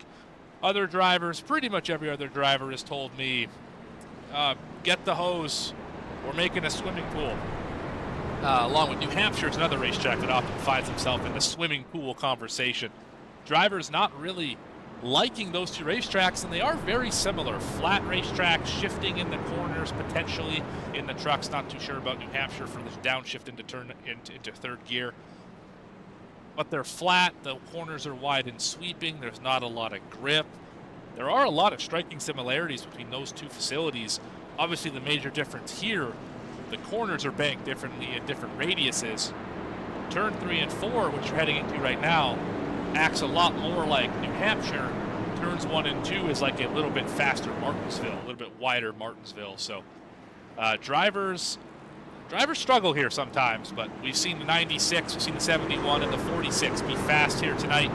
Other drivers, pretty much every other driver has told me, get the hose, we're making a swimming pool. Along with New Hampshire is another racetrack that often finds himself in the swimming pool conversation. Drivers not really liking those two racetracks, and they are very similar. Flat racetracks, shifting in the corners, potentially in the trucks. Not too sure about New Hampshire for the downshift into third gear. But they're flat, the corners are wide and sweeping, there's not a lot of grip. There are a lot of striking similarities between those two facilities. Obviously the major difference here, the corners are banked differently in different radiuses. Turn 3 and 4, which you're heading into right now, acts a lot more like New Hampshire. Turns 1 and 2 is like a little bit faster Martinsville, a little bit wider Martinsville. So drivers struggle here sometimes, but we've seen the 96, we've seen the 71 and the 46 be fast here tonight.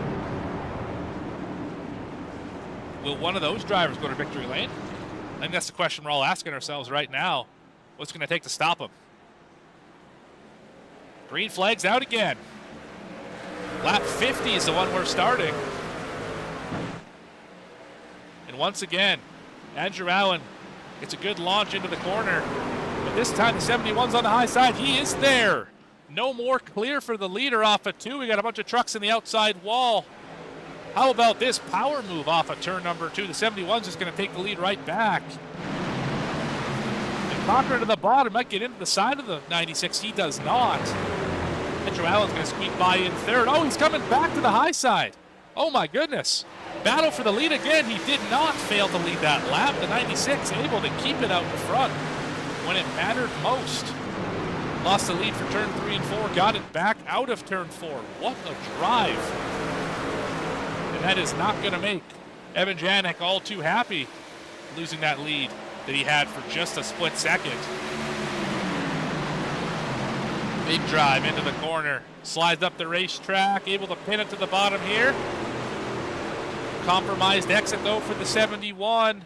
Will one of those drivers go to victory lane? I think that's the question we're all asking ourselves right now. What's going to take to stop them? Green flag's out again. Lap 50 is the one we're starting. And once again, Andrew Allen gets a good launch into the corner. But this time the 71's on the high side. He is there. No more clear for the leader off of 2. We got a bunch of trucks in the outside wall. How about this power move off of turn number 2? The 71's just going to take the lead right back. And Cochran to the bottom might get into the side of the 96. He does not. Andrew Allen's going to squeak by in third. Oh, he's coming back to the high side. Oh my goodness. Battle for the lead again. He did not fail to lead that lap. The 96 able to keep it out in front when it mattered most. Lost the lead for turn 3 and 4. Got it back out of turn 4. What a drive. And that is not going to make Evan Janik all too happy losing that lead that he had for just a split second. Big drive into the corner. Slides up the racetrack, able to pin it to the bottom here. Compromised exit though for the 71.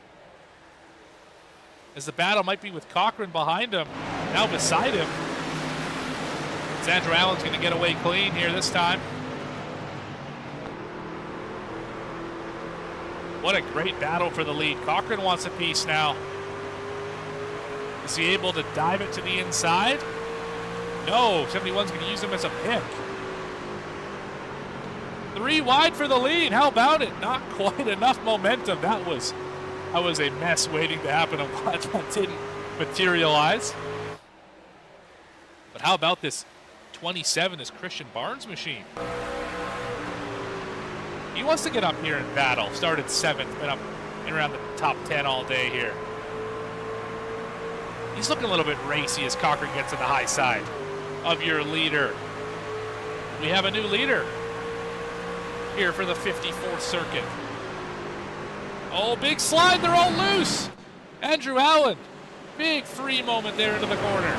As the battle might be with Cochran behind him, now beside him. Andrew Allen's going to get away clean here this time. What a great battle for the lead. Cochran wants a piece now. Is he able to dive it to the inside? No, 71's going to use him as a pick. 3 wide for the lead. How about it? Not quite enough momentum. That was a mess waiting to happen. I'm glad that didn't materialize. But how about this 27 is Christian Barnes' machine? He wants to get up here and battle. Started 7th, been up and around the top 10 all day here. He's looking a little bit racy as Cochran gets to the high side of your leader. We have a new leader here for the 54th circuit. Oh, big slide, they're all loose. Andrew Allen, big free moment there into the corner.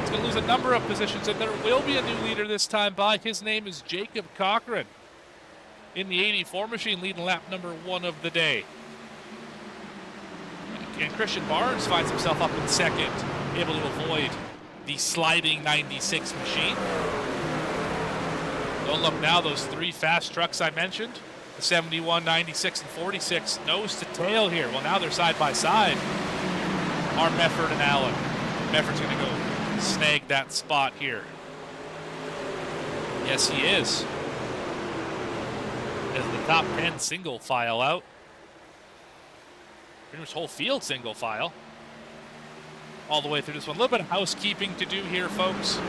He's going to lose a number of positions, and there will be a new leader this time by. His name is Jacob Cochran in the 84 machine, leading lap number 1 of the day. And Christian Barnes finds himself up in second, able to avoid the sliding 96 machine. Don't look now, those three fast trucks I mentioned, the 71, 96, and 46, nose to tail here. Well, now they're side by side. Are Mefford and Allen. Mefford's going to go snag that spot here. Yes, he is. As the top 10 single file out. Pretty much whole field single file. All the way through this one. A little bit of housekeeping to do here, folks.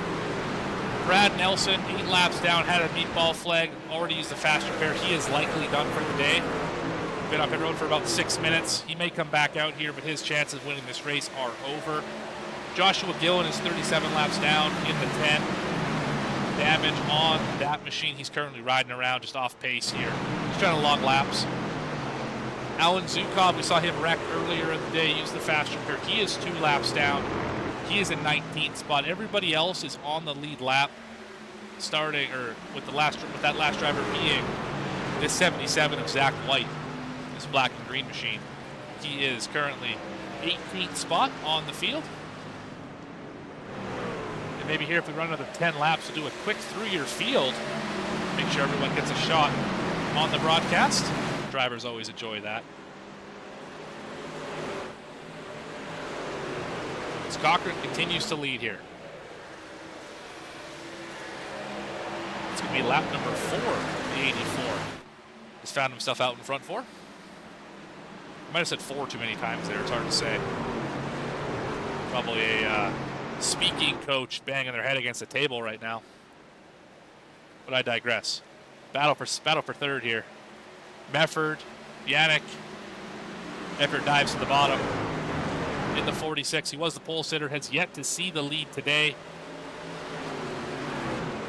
Brad Nelson, 8 laps down, had a meatball flag. Already used the fast repair. He is likely done for the day. Been up pit road for about 6 minutes. He may come back out here, but his chances of winning this race are over. Joshua Gillen is 37 laps down in the 10. Damage on that machine. He's currently riding around just off pace here. He's trying to log laps. Alan Zukov, we saw him wreck earlier in the day, use the fast repair. He is 2 laps down. He is in 19th spot. Everybody else is on the lead lap, starting or with that last driver being this 77 of Zach White, this black and green machine. He is currently 18th spot on the field. And maybe here, if we run another 10 laps, we'll do a quick through your field. Make sure everyone gets a shot on the broadcast. Drivers always enjoy that. Cochran continues to lead here. It's going to be lap number 4, the 84. Has found himself out in front 4. I might have said 4 too many times there. It's hard to say. Probably a speaking coach banging their head against the table right now. But I digress. Battle for third here. Mefford, Yannick. Mefford dives to the bottom. In the 46, he was the pole sitter, has yet to see the lead today.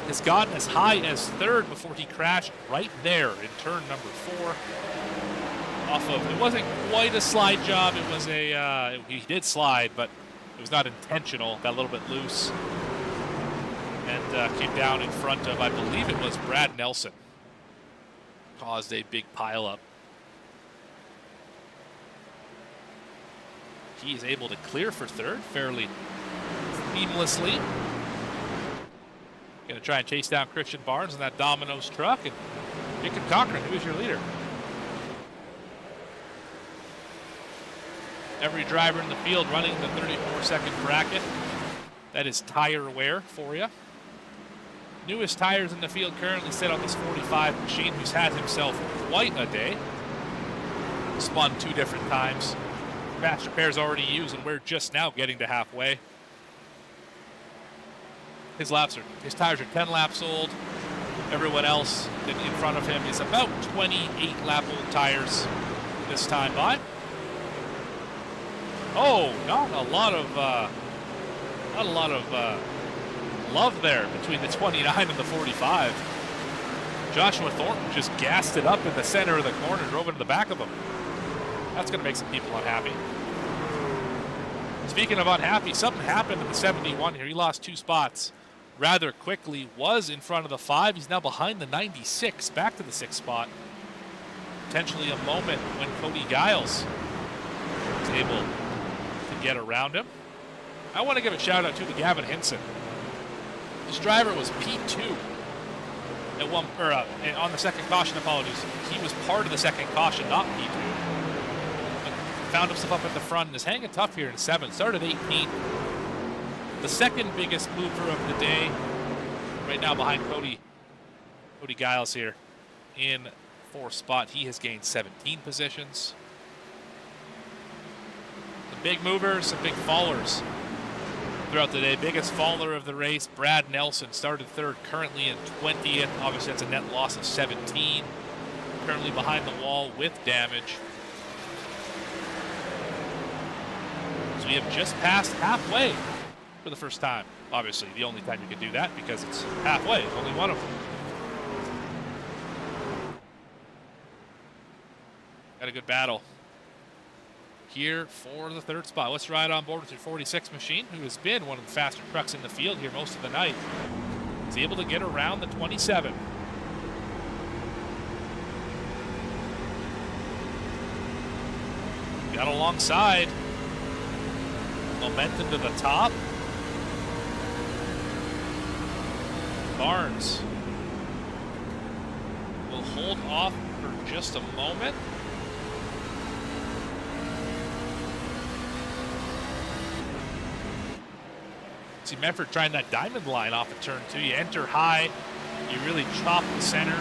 Has gotten as high as third before he crashed right there in turn number 4. Off of, it wasn't quite a slide job, it was a, he did slide, but it was not intentional, got a little bit loose. And came down in front of, I believe it was Brad Nelson. Caused a big pileup. He is able to clear for third fairly seamlessly. Going to try and chase down Christian Barnes in that Domino's truck. And Jacob Cochran, who is your leader? Every driver in the field running the 34-second bracket. That is tire wear for you. Newest tires in the field currently sit on this 45 machine, who's had himself quite a day. Spun 2 different times. Fast repairs already used, and we're just now getting to halfway. His tires are 10 laps old. Everyone else in front of him is about 28 lap old tires this time by. Oh, not a lot of love there between the 29 and the 45. Joshua Thornton just gassed it up in the center of the corner, drove into the back of him. That's going to make some people unhappy. Speaking of unhappy, something happened in the 71 here. He lost 2 spots rather quickly. Was in front of the 5. He's now behind the 96, back to the 6th spot. Potentially a moment when Cody Giles is able to get around him. I want to give a shout out to Gavin Hinson. This driver was P2 at on the second caution. Apologies. He was part of the second caution, not P2. Found himself up at the front and is hanging tough here in 7th. Started 18th. The second biggest mover of the day. Right now behind Cody Giles here in 4th spot. He has gained 17 positions. The big movers and big fallers throughout the day. Biggest faller of the race, Brad Nelson, started 3rd, currently in 20th. Obviously that's a net loss of 17. Currently behind the wall with damage. So we have just passed halfway for the first time. Obviously, the only time you can do that because it's halfway. Only one of them. Got a good battle here for the 3rd spot. Let's ride on board with your 46 machine, who has been one of the faster trucks in the field here most of the night. He's able to get around the 27. Got alongside. Momentum to the top. We'll hold off for just a moment. See Mefford trying that diamond line off of turn 2. You enter high, you really chop the center,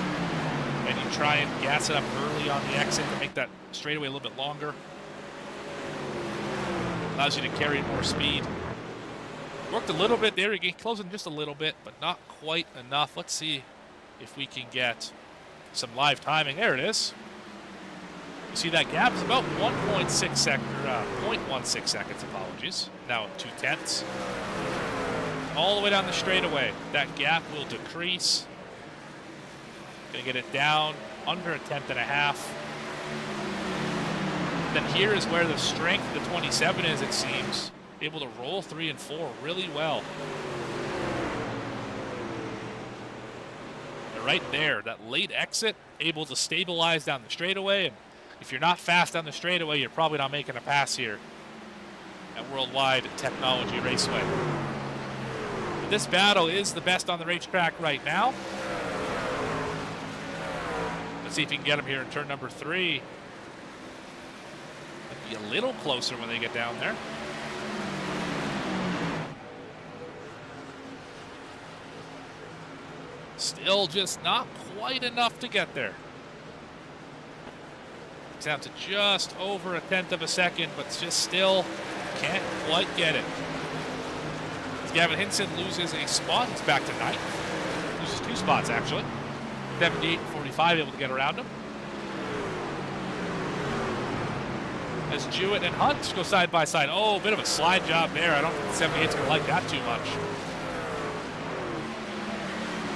and you try and gas it up early on the exit to make that straightaway a little bit longer. Allows you to carry more speed. Worked a little bit there, again, closing just a little bit, but not quite enough. Let's see if we can get some live timing. There it is. You see that gap is about 1.6 seconds, 0.16 seconds, apologies. Now 0.2. All the way down the straightaway. That gap will decrease. Gonna get it down under 1/10.5. Then here is where the strength of the 27 is, it seems. Able to roll 3 and 4 really well. And right there, that late exit, able to stabilize down the straightaway. And if you're not fast down the straightaway, you're probably not making a pass here at Worldwide Technology Raceway. But this battle is the best on the racetrack right now. Let's see if you can get him here in turn number 3. Might be a little closer when they get down there. Still just not quite enough to get there. It's down to just over 1/10 second, but just still can't quite get it. As Gavin Hinson loses a spot, he's back to 9th. Loses 2 spots, actually. 78.45 able to get around him. As Jewett and Hunt go side by side. Oh, a bit of a slide job there. I don't think the 78's going to like that too much.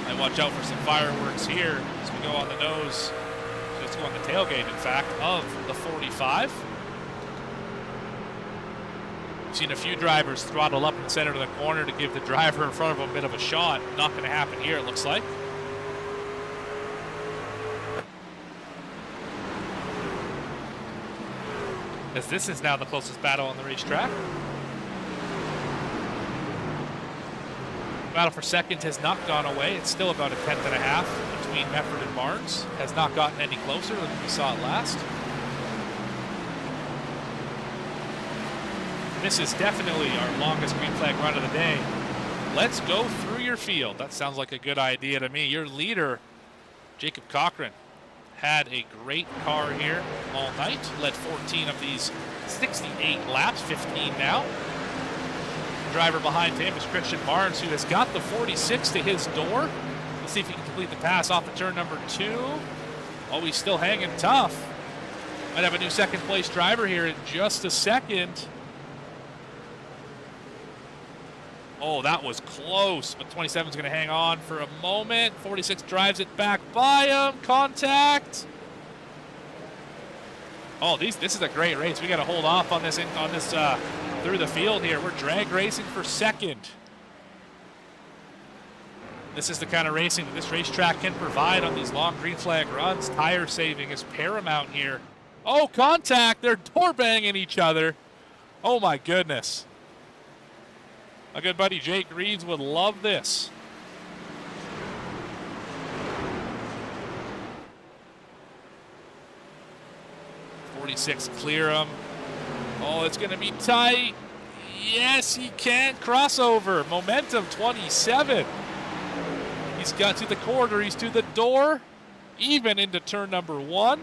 I watch out for some fireworks here as we go on the nose. Let's go on the tailgate, in fact, of the 45. We've seen a few drivers throttle up in the center of the corner to give the driver in front of them a bit of a shot. Not going to happen here, it looks like. As this is now the closest battle on the racetrack. Battle for second has not gone away. It's still about 1/10.5 between Mefford and Barnes. Has not gotten any closer than we saw it last. This is definitely our longest green flag run of the day. Let's go through your field. That sounds like a good idea to me. Your leader, Jacob Cochran, had a great car here all night. Led 14 of these 68 laps, 15 now. Driver behind him is Christian Barnes, who has got the 46 to his door. Let's see if he can complete the pass off the turn number 2. Oh, he's still hanging tough. Might have a new second place driver here in just a second. Oh, that was close, but 27 is going to hang on for a moment. 46 drives it back by him. Contact. Oh, this is a great race. We got to hold off on this through the field here. We're drag racing for second. This is the kind of racing that this racetrack can provide on these long green flag runs. Tire saving is paramount here. Oh, contact. They're door banging each other. Oh, my goodness. My good buddy Jake Reeves would love this. .46 clear him. Oh, it's going to be tight. Yes, he can. Crossover. Momentum 27. He's got to the corner. He's to the door. Even into turn number 1.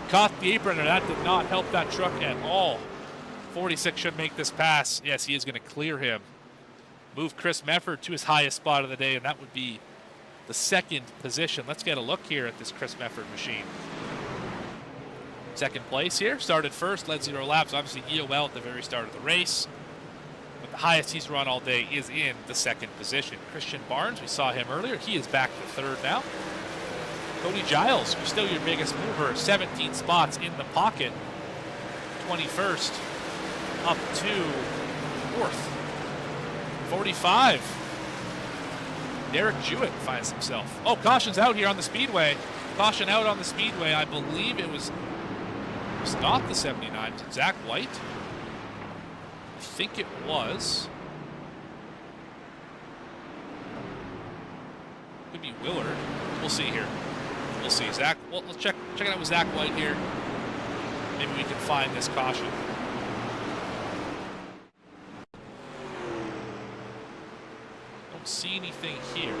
Caught the apron, and that did not help that truck at all. 46 should make this pass. Yes, he is going to clear him. Move Chris Mefford to his highest spot of the day, and that would be the 2nd position. Let's get a look here at this Chris Mefford machine. 2nd place here. Started first, led 0 laps. Obviously, EOL at the very start of the race. But the highest he's run all day is in the 2nd position. Christian Barnes, we saw him earlier. He is back to 3rd now. Cody Giles, who's still your biggest mover. 17 spots in the pocket. 21st. Up to 4th. 45. Derek Jewett finds himself. Oh, caution's out here on the speedway. Caution out on the speedway. I believe it was not the 79. Was it Zach White? I think it was. Could be Willard. We'll see here. We'll see. Zach, well, let's check it out with Zach White here. Maybe we can find this caution. Don't see anything here.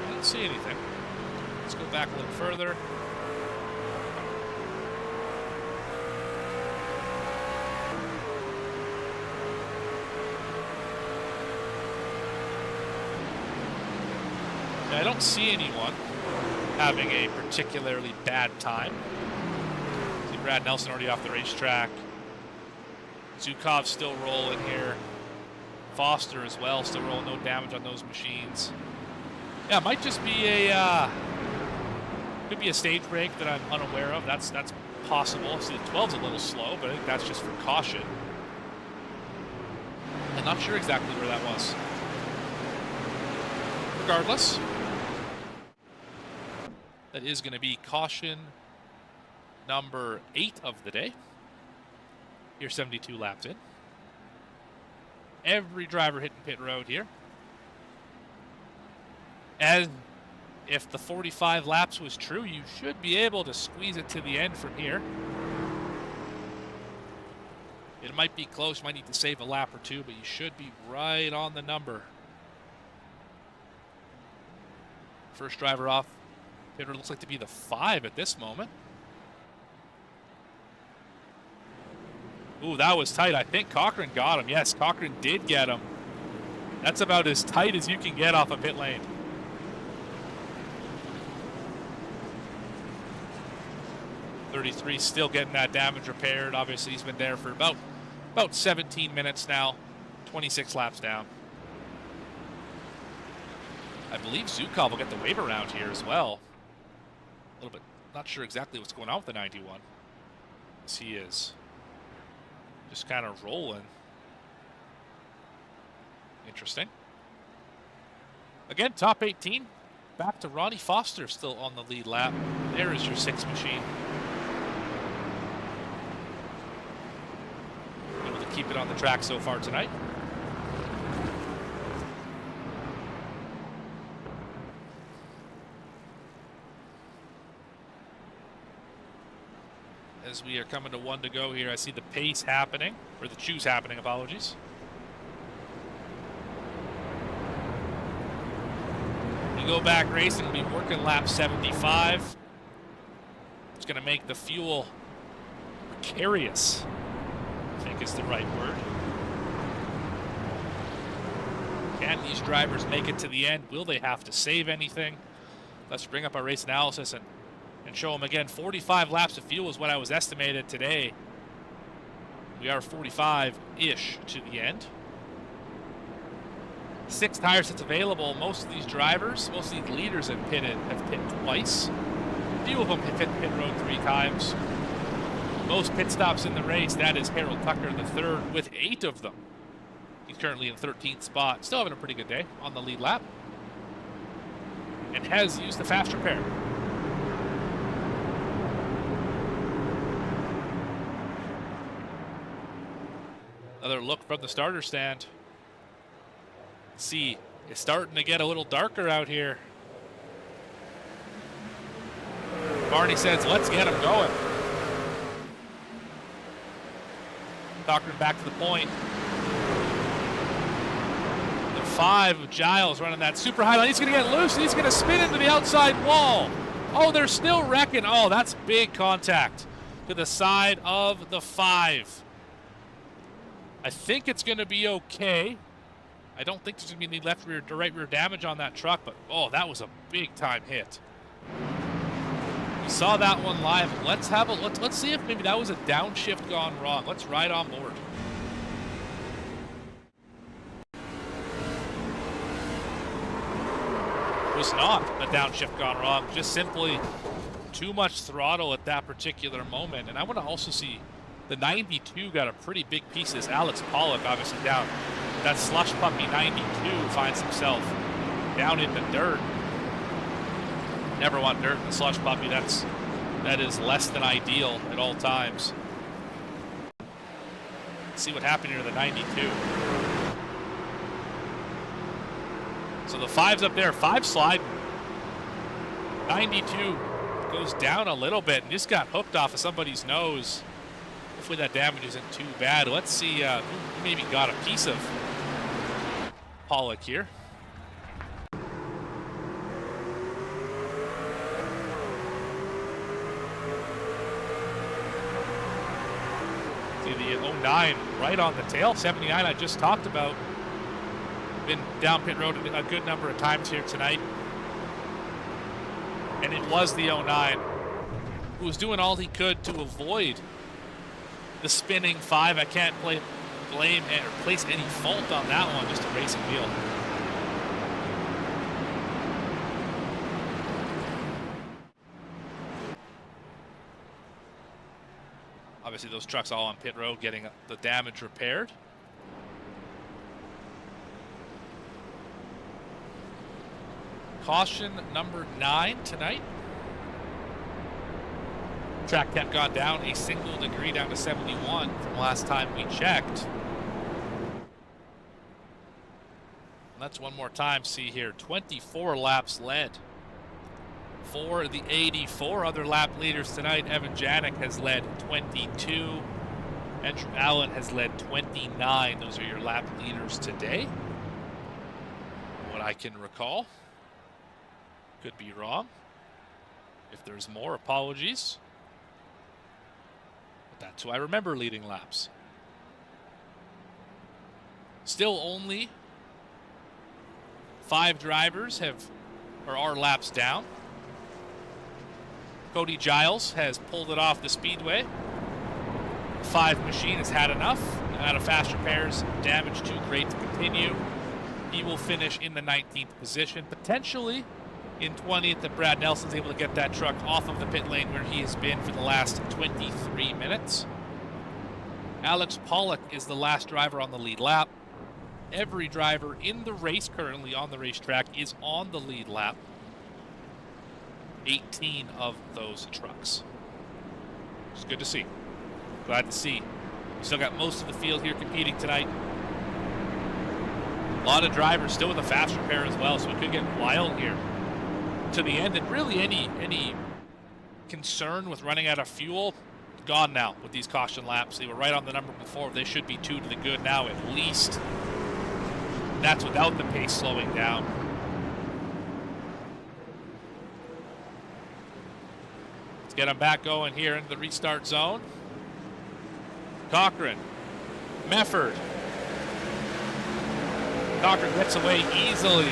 I don't see anything. Let's go back a little further. I don't see anyone having a particularly bad time. See Brad Nelson already off the racetrack. Zukov still rolling here. Foster as well, still rolling, no damage on those machines. Yeah, it might just be a could be a stage break that I'm unaware of. That's possible. See, the 12's a little slow, but I think that's just for caution. I'm not sure exactly where that was. Regardless, that is going to be caution number 8 of the day. You're 72 laps in. Every driver hitting pit road here. And if the 45 laps was true, you should be able to squeeze it to the end from here. It might be close, you might need to save a lap or two, but you should be right on the number. First driver off. It looks like to be the 5 at this moment. Ooh, that was tight. I think Cochran got him. Yes, Cochran did get him. That's about as tight as you can get off a pit lane. .33 still getting that damage repaired. Obviously, he's been there for about 17 minutes now. 26 laps down. I believe Zukov will get the wave around here as well. A little bit, not sure exactly what's going on with the 91. As he is just kind of rolling. Interesting. Again, top 18. Back to Ronnie Foster still on the lead lap. There is your 6 machine. Able to keep it on the track so far tonight. As we are coming to 1 to go here, I see the pace happening, or the choose happening, apologies. We go back racing, we'll be working lap 75. It's going to make the fuel precarious, I think is the right word. Can these drivers make it to the end? Will they have to save anything? Let's bring up our race analysis and show them again. 45 laps of fuel is what I was estimated today. We are 45-ish to the end. 6 tire sets available. Most of these drivers, most of these leaders have pitted twice. A few of them have hit pit road 3 times. Most pit stops in the race, that is Harold Tucker the 3rd with 8 of them. He's currently in 13th spot. Still having a pretty good day on the lead lap. And has used the fast repair. Another look from the starter stand. See, it's starting to get a little darker out here. Barney says, let's get him going. Cochran back to the point. The 5 of Giles running that super high line. He's going to get loose and he's going to spin into the outside wall. Oh, they're still wrecking. Oh, that's big contact to the side of the 5. I think it's going to be okay. I don't think there's going to be any left rear or right rear damage on that truck, but oh, that was a big time hit. We saw that one live. Let's have a let's see if maybe that was a downshift gone wrong. Let's ride on board. It was not a downshift gone wrong, just simply too much throttle at that particular moment. And I want to also see the 92 got a pretty big piece of this. Alex Pollock obviously down. That slush puppy 92 finds himself down in the dirt. Never want dirt in the slush puppy. That is less than ideal at all times. Let's see what happened here to the 92. So the 5's up there, 5 slide. 92 goes down a little bit and just got hooked off of somebody's nose. Hopefully that damage isn't too bad. Let's see who maybe got a piece of Pollock here. See the 09 right on the tail. 79 I just talked about. Been down pit road a good number of times here tonight. And it was the 09 who was doing all he could to avoid the spinning 5. I can't blame or place any fault on that one, just a racing wheel. Obviously those trucks all on pit road getting the damage repaired. Caution number 9 tonight. Track temp gone down a single degree down to 71 from last time we checked. Let's one more time see here. 24 laps led for the 84 other lap leaders tonight. Evan Janik has led 22. Andrew Allen has led 29. Those are your lap leaders today. What I can recall. Could be wrong. If there's more, apologies. But that's who I remember leading laps. Still only 5 drivers are laps down. Cody Giles has pulled it off the speedway. The 5 machine has had enough. Out of fast repairs, damage too great to continue. He will finish in the 19th position, potentially in 20th, if Brad Nelson's able to get that truck off of the pit lane where he has been for the last 23 minutes. Alex Pollock is the last driver on the lead lap. Every driver in the race currently on the racetrack is on the lead lap. 18 of those trucks. It's good to see. Glad to see. We still got most of the field here competing tonight. A lot of drivers still with a fast repair as well, so it could get wild here to the end. And really any concern with running out of fuel, gone now with these caution laps. They were right on the number before. They should be 2 to the good now at least. That's without the pace slowing down. Let's get them back going here into the restart zone. Cochran, Mefford. Cochran gets away easily.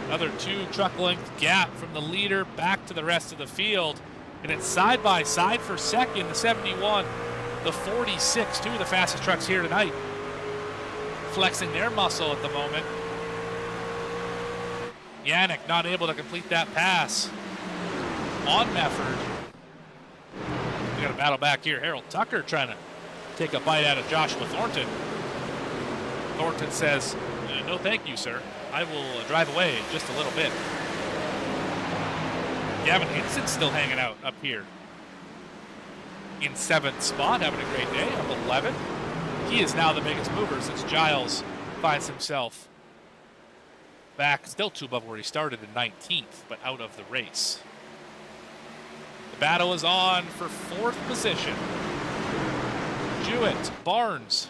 Another 2 truck length gap from the leader back to the rest of the field. And it's side by side for second, the 71, the 46, 2 of the fastest trucks here tonight. Flexing their muscle at the moment. Yannick not able to complete that pass on Mefford. We got a battle back here. Harold Tucker trying to take a bite out of Joshua Thornton. Thornton says, no thank you, sir. I will drive away just a little bit. Gavin Hinson's still hanging out up here in 7th spot, having a great day, up 11. He is now the biggest mover since Giles finds himself back, still 2 above where he started in 19th, but out of the race. The battle is on for 4th position. Jewett, Barnes.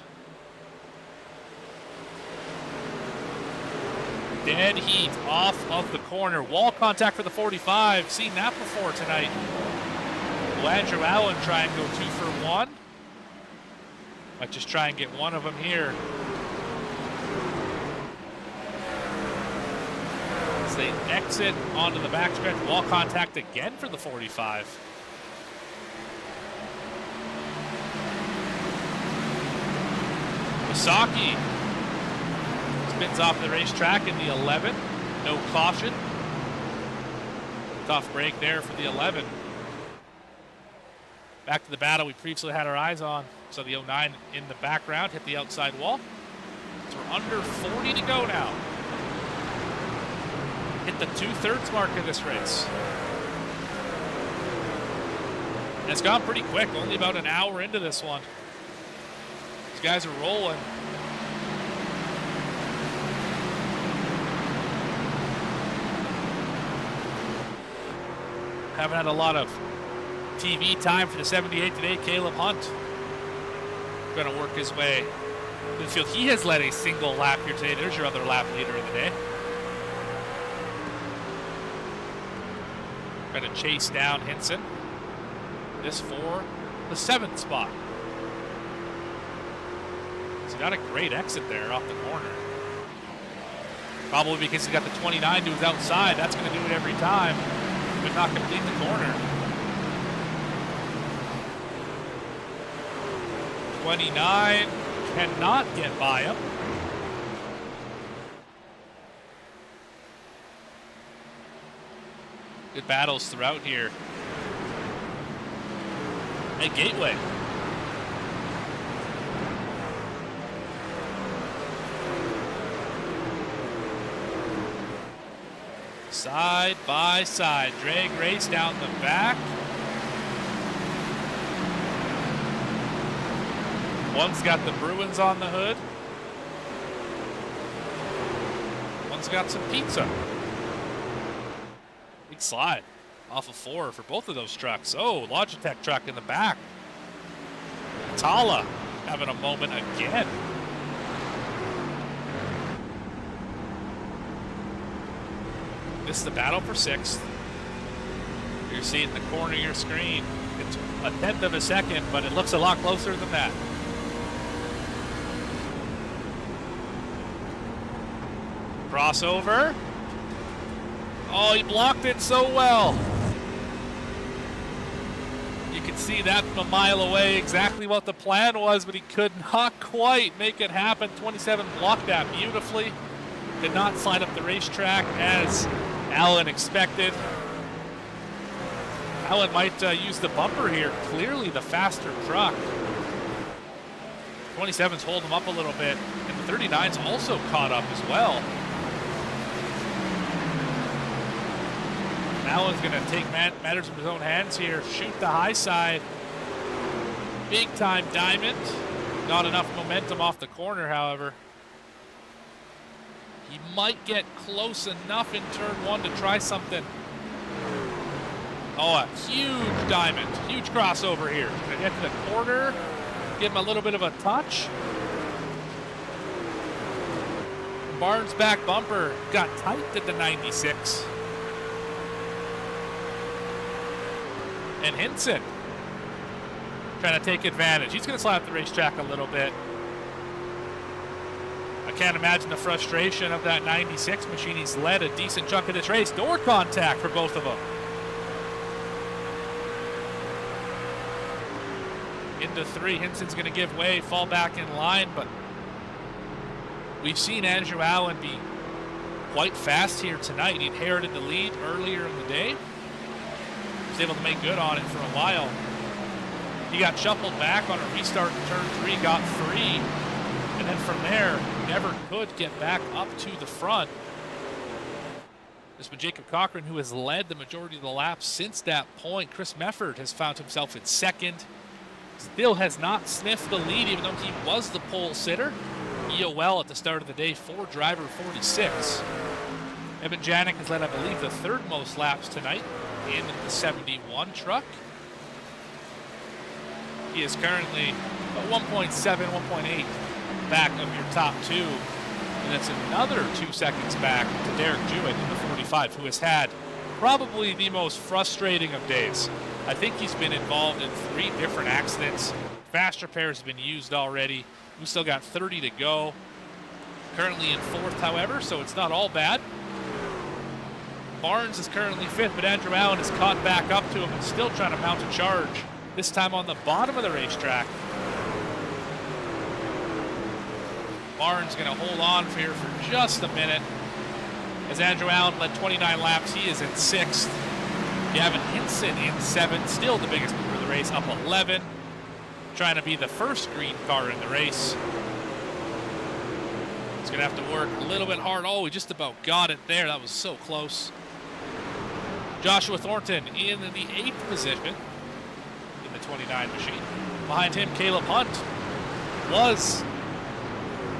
Dead heat off of the corner. Wall contact for the 45. Seen that before tonight. Will Andrew Allen try and go 2 for 1? Might just try and get one of them here. As they exit onto the backstretch. Wall contact again for the 45. Misaki spins off the racetrack in the 11. No caution. Tough break there for the 11. Back to the battle we previously had our eyes on. So the 09 in the background hit the outside wall. So we're under 40 to go now. Hit the 2/3 mark of this race. And it's gone pretty quick, only about an hour into this one. These guys are rolling. Haven't had a lot of TV time for the 78 today. Caleb Hunt going to work his way to the field. He has led a single lap here today. There's your other lap leader of the day. Going to chase down Hinson. This for the 7th spot. He's got a great exit there off the corner. Probably because he's got the 29 to his outside. That's going to do it every time, but not complete the corner. 29 cannot get by him. Good battles throughout here. At Gateway. Side by side, drag race down the back. One's got the Bruins on the hood. One's got some pizza. Big slide off of 4 for both of those trucks. Oh, Logitech truck in the back. Tala having a moment again. This is the battle for 6th. You're seeing the corner of your screen. It's a 1/10 of a second, but it looks a lot closer than that. Crossover. Oh, he blocked it so well. You can see that from a mile away exactly what the plan was, but he could not quite make it happen. 27 blocked that beautifully. Did not slide up the racetrack as Allen expected. Allen might use the bumper here. Clearly the faster truck. 27's hold him up a little bit, and the 39's also caught up as well. Allen's going to take matters in his own hands here. Shoot the high side. Big time diamond. Not enough momentum off the corner, however. He might get close enough in turn 1 to try something. Oh, a huge diamond. Huge crossover here. Gonna get to the corner. Give him a little bit of a touch. Barnes' back bumper got tight at the 96. And Hinson trying to take advantage. He's going to slap the racetrack a little bit. I can't imagine the frustration of that 96 machine. He's led a decent chunk of this race. Door contact for both of them. Into 3, Hinson's going to give way, fall back in line, but we've seen Andrew Allen be quite fast here tonight. He inherited the lead earlier in the day. Was able to make good on it for a while. He got shuffled back on a restart in turn 3, got 3, and then from there, never could get back up to the front. This was Jacob Cochran, who has led the majority of the laps since that point. Chris Mefford has found himself in 2nd. Still has not sniffed the lead, even though he was the pole sitter. EOL at the start of the day for driver 46. Evan Janik has led, I believe, the 3rd most laps tonight in the 71 truck. He is currently 1.7, 1.8 back of your top 2. And that's another 2 seconds back to Derek Jewett in the 45, who has had probably the most frustrating of days. I think he's been involved in 3 different accidents. Fast repair has been used already. We've still got 30 to go. Currently in 4th, however, so it's not all bad. Barnes is currently 5th, but Andrew Allen is caught back up to him and still trying to mount a charge. This time on the bottom of the racetrack. Barnes going to hold on here for just a minute. As Andrew Allen led 29 laps, he is in 6th. Gavin Hinson in 7th, still the biggest mover of the race, up 11. Trying to be the first green car in the race. He's going to have to work a little bit hard. Oh, he just about got it there. That was so close. Joshua Thornton in the 8th position in the 29 machine. Behind him, Caleb Hunt was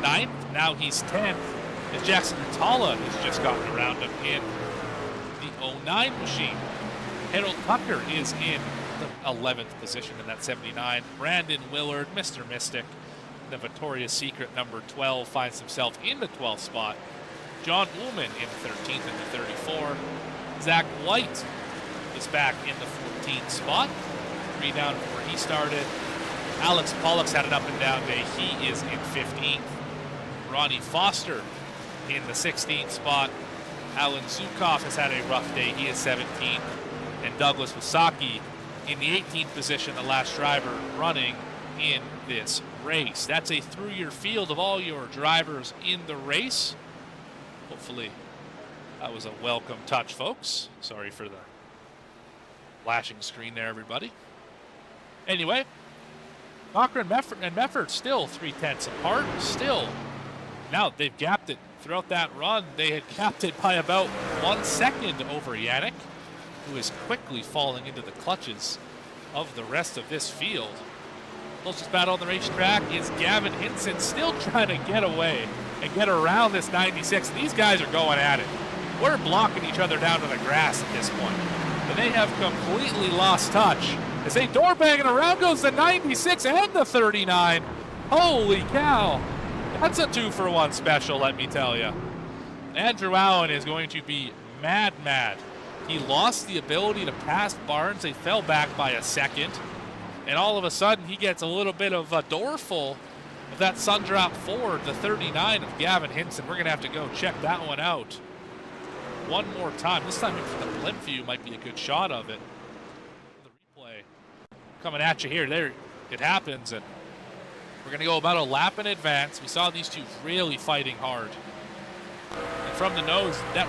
9th. Now he's 10th. As Jackson Natala has just gotten around him in the 09 machine. Harold Tucker is in the 11th position in that 79. Brandon Willard, Mr. Mystic, the Victoria's Secret number 12, finds himself in the 12th spot. John Ullman in 13th and the 34. Zach White is back in the 14th spot. 3 down from where he started. Alex Pollock's had an up and down day. He is in 15th. Ronnie Foster in the 16th spot. Alan Zukov has had a rough day. He is 17th. And Douglas Wasaki in the 18th position, the last driver running in this race. That's a through your field of all your drivers in the race. Hopefully that was a welcome touch, folks. Sorry for the flashing screen there, everybody. Anyway, Cochran and Mefford still 3/10 apart. Still, now they've gapped it throughout that run. They had gapped it by about 1 second over Yannick, who is quickly falling into the clutches of the rest of this field. Closest battle on the racetrack is Gavin Hinson, still trying to get away and get around this 96. These guys are going at it. We're blocking each other down to the grass at this point. And they have completely lost touch. As they door banging around goes the 96 and the 39. Holy cow. That's a 2-for-1 special, let me tell you. Andrew Allen is going to be mad. He lost the ability to pass Barnes. They fell back by a second. And all of a sudden, he gets a little bit of a door full of that sun drop forward, the 39 of Gavin Hinson. We're going to have to go check that one out one more time. This time, the blimp view might be a good shot of it. The replay coming at you here. There it happens, and we're going to go about a lap in advance. We saw these two really fighting hard. And from the nose, that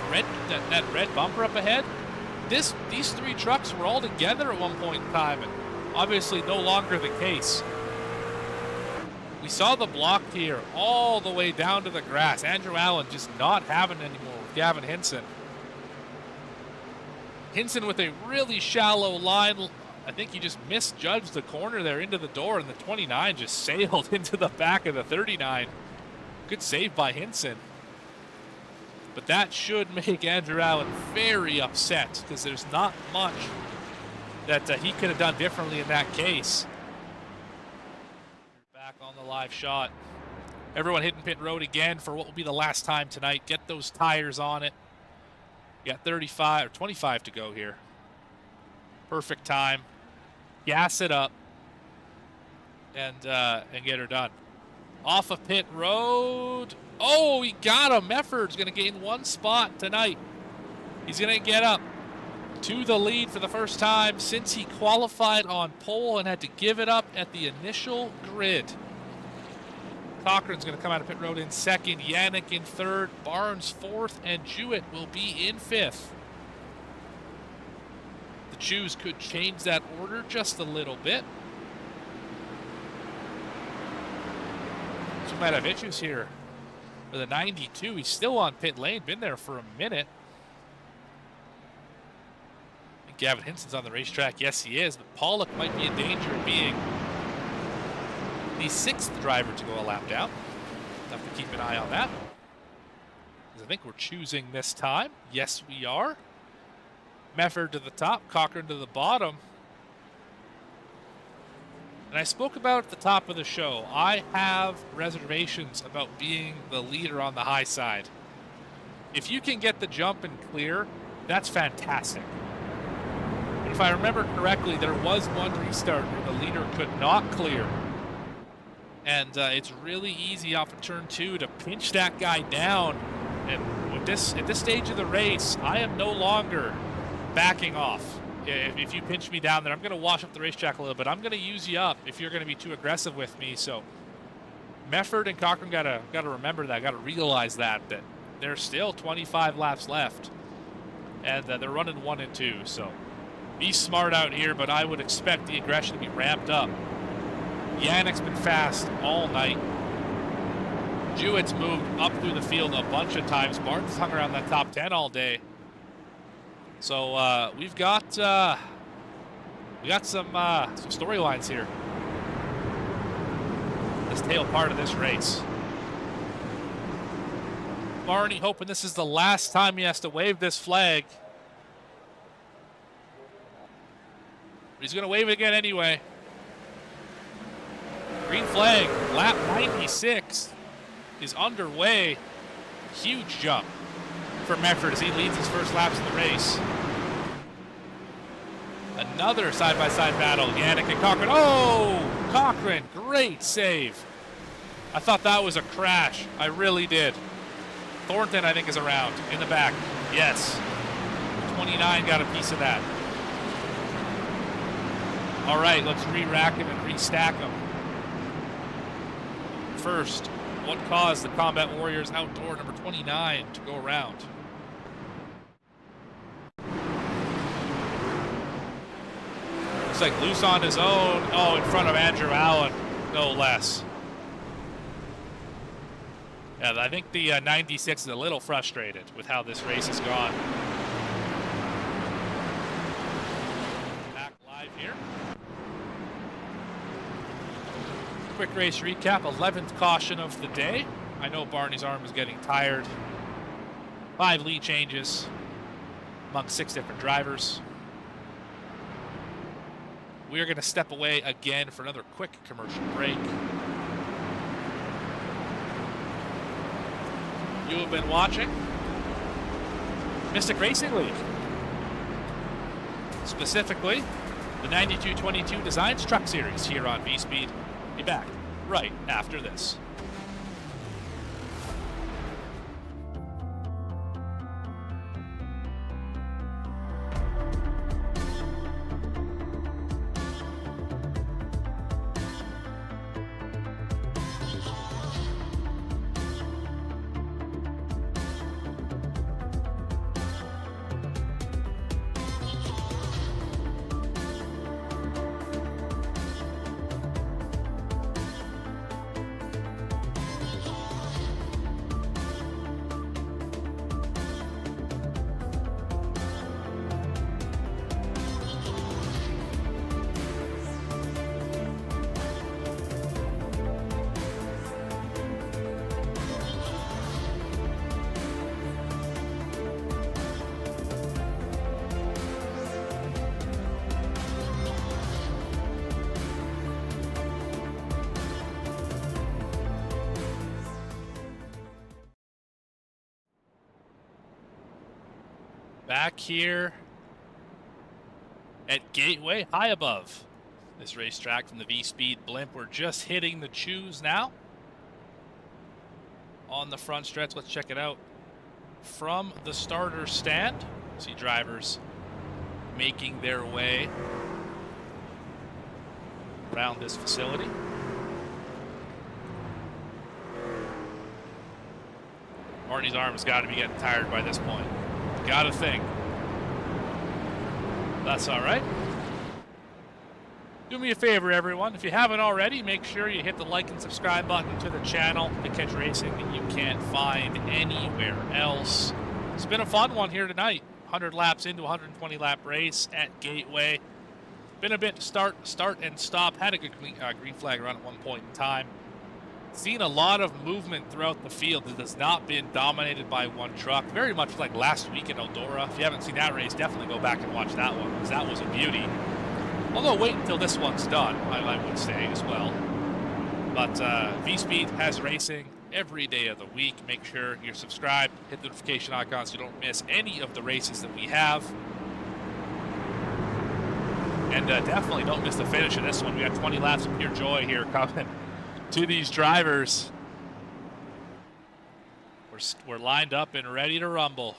red bumper up ahead, these 3 trucks were all together at one point in time, and obviously no longer the case. We saw the block here all the way down to the grass. Andrew Allen just not having it anymore with Gavin Hinson. Hinson with a really shallow line. I think he just misjudged the corner there into the door, and the 29 just sailed into the back of the 39. Good save by Hinson. But that should make Andrew Allen very upset, because there's not much that he could have done differently in that case. Back on the live shot. Everyone hitting pit road again for what will be the last time tonight. Get those tires on it. You got 35 or 25 to go here. Perfect time. Gas it up and get her done. Off of pit road. Oh, he got him. Mefford's going to gain 1 spot tonight. He's going to get up to the lead for the first time since he qualified on pole and had to give it up at the initial grid. Cochran's going to come out of pit road in 2nd, Yannick in 3rd, Barnes 4th, and Jewett will be in 5th. The Chews could change that order just a little bit. So we might have issues here with a 92. He's still on pit lane, been there for a minute. Gavin Hinson's on the racetrack. Yes, he is, but Pollock might be in danger of being the 6th driver to go a lap down. Have to keep an eye on that. I think we're choosing this time. Yes, we are. Mefford to the top, Cochran to the bottom. And I spoke about at the top of the show, I have reservations about being the leader on the high side. If you can get the jump and clear, that's fantastic. But if I remember correctly, there was one restart where the leader could not clear. And it's really easy off of turn 2 to pinch that guy down. And at this stage of the race, I am no longer backing off. If you pinch me down there, I'm going to wash up the racetrack a little bit. I'm going to use you up if you're going to be too aggressive with me. So Mefford and Cochran got to remember that, got to realize that there's still 25 laps left, and they're running 1 and 2. So be smart out here, but I would expect the aggression to be ramped up. Yannick's been fast all night. Jewett's moved up through the field a bunch of times. Barnes hung around that top 10 all day. So we've got some storylines here. This tail part of this race. Barney hoping this is the last time he has to wave this flag. He's going to wave it again anyway. Green flag, lap 96 is underway. Huge jump for Mefford as he leads his first laps in the race. Another side-by-side battle. Yannick and Cochran. Oh, Cochran, great save. I thought that was a crash. I really did. Thornton, I think, is around in the back. Yes. 29 got a piece of that. All right, let's re-rack him and restack him. First, what caused the Combat Warriors Outdoor number 29 to go around? Looks like loose on his own. Oh, in front of Andrew Allen, no less. Yeah, I think the 96 is a little frustrated with how this race has gone. Back live here. Quick race recap, 11th caution of the day. I know Barney's arm is getting tired. 5 lead changes among 6 different drivers. We are going to step away again for another quick commercial break. You have been watching Mystic Racing League. Specifically, the 9222 Designs Truck Series here on VSPEED. Be back right after this. Back here at Gateway, high above this racetrack from the VSPEED blimp. We're just hitting the choose now. On the front stretch, let's check it out. From the starter stand, see drivers making their way around this facility. Marty's arm has got to be getting tired by this point. Gotta think. That's all right. Do me a favor, everyone. If you haven't already, make sure you hit the like and subscribe button to the channel to catch racing that you can't find anywhere else. It's been a fun one here tonight. 100 laps into a 120 lap race at Gateway. Been a bit start and stop. Had a good green flag run at one point in time. Seen a lot of movement throughout the field. It has not been dominated by one truck. Very much like last week in Eldora. If you haven't seen that race, definitely go back and watch that one, because that was a beauty. Although wait until this one's done, I would say as well. But VSPEED has racing every day of the week. Make sure you're subscribed, hit the notification icon so you don't miss any of the races that we have. And definitely don't miss the finish of this one. We got 20 laps of pure joy here coming to these drivers. We're lined up and ready to rumble.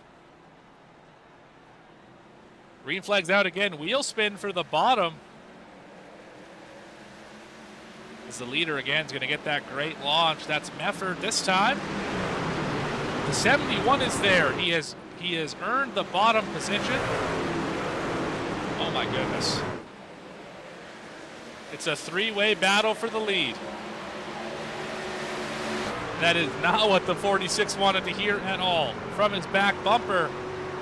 Green flag's out again. Wheel spin for the bottom. As the leader again is going to get that great launch. That's Mefford this time. The 71 is there. He has earned the bottom position. Oh my goodness. It's a three-way battle for the lead. That is not what the 46 wanted to hear at all. From his back bumper,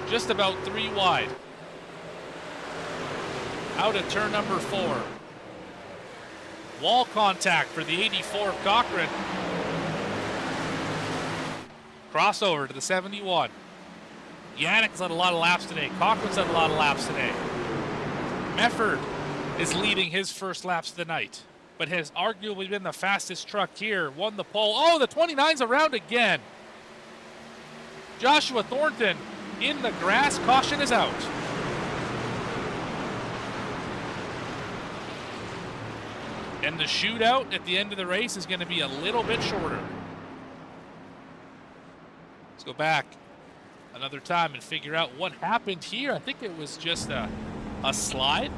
just about 3 wide. Out at turn number 4. Wall contact for the 84 of Cochran. Crossover to the 71. Yannick's had a lot of laps today. Cochran's had a lot of laps today. Mefford is leading his first laps of the night, but has arguably been the fastest truck here, won the pole. Oh, the 29's around again. Joshua Thornton in the grass, caution is out. And the shootout at the end of the race is going to be a little bit shorter. Let's go back another time and figure out what happened here. I think it was just a slide.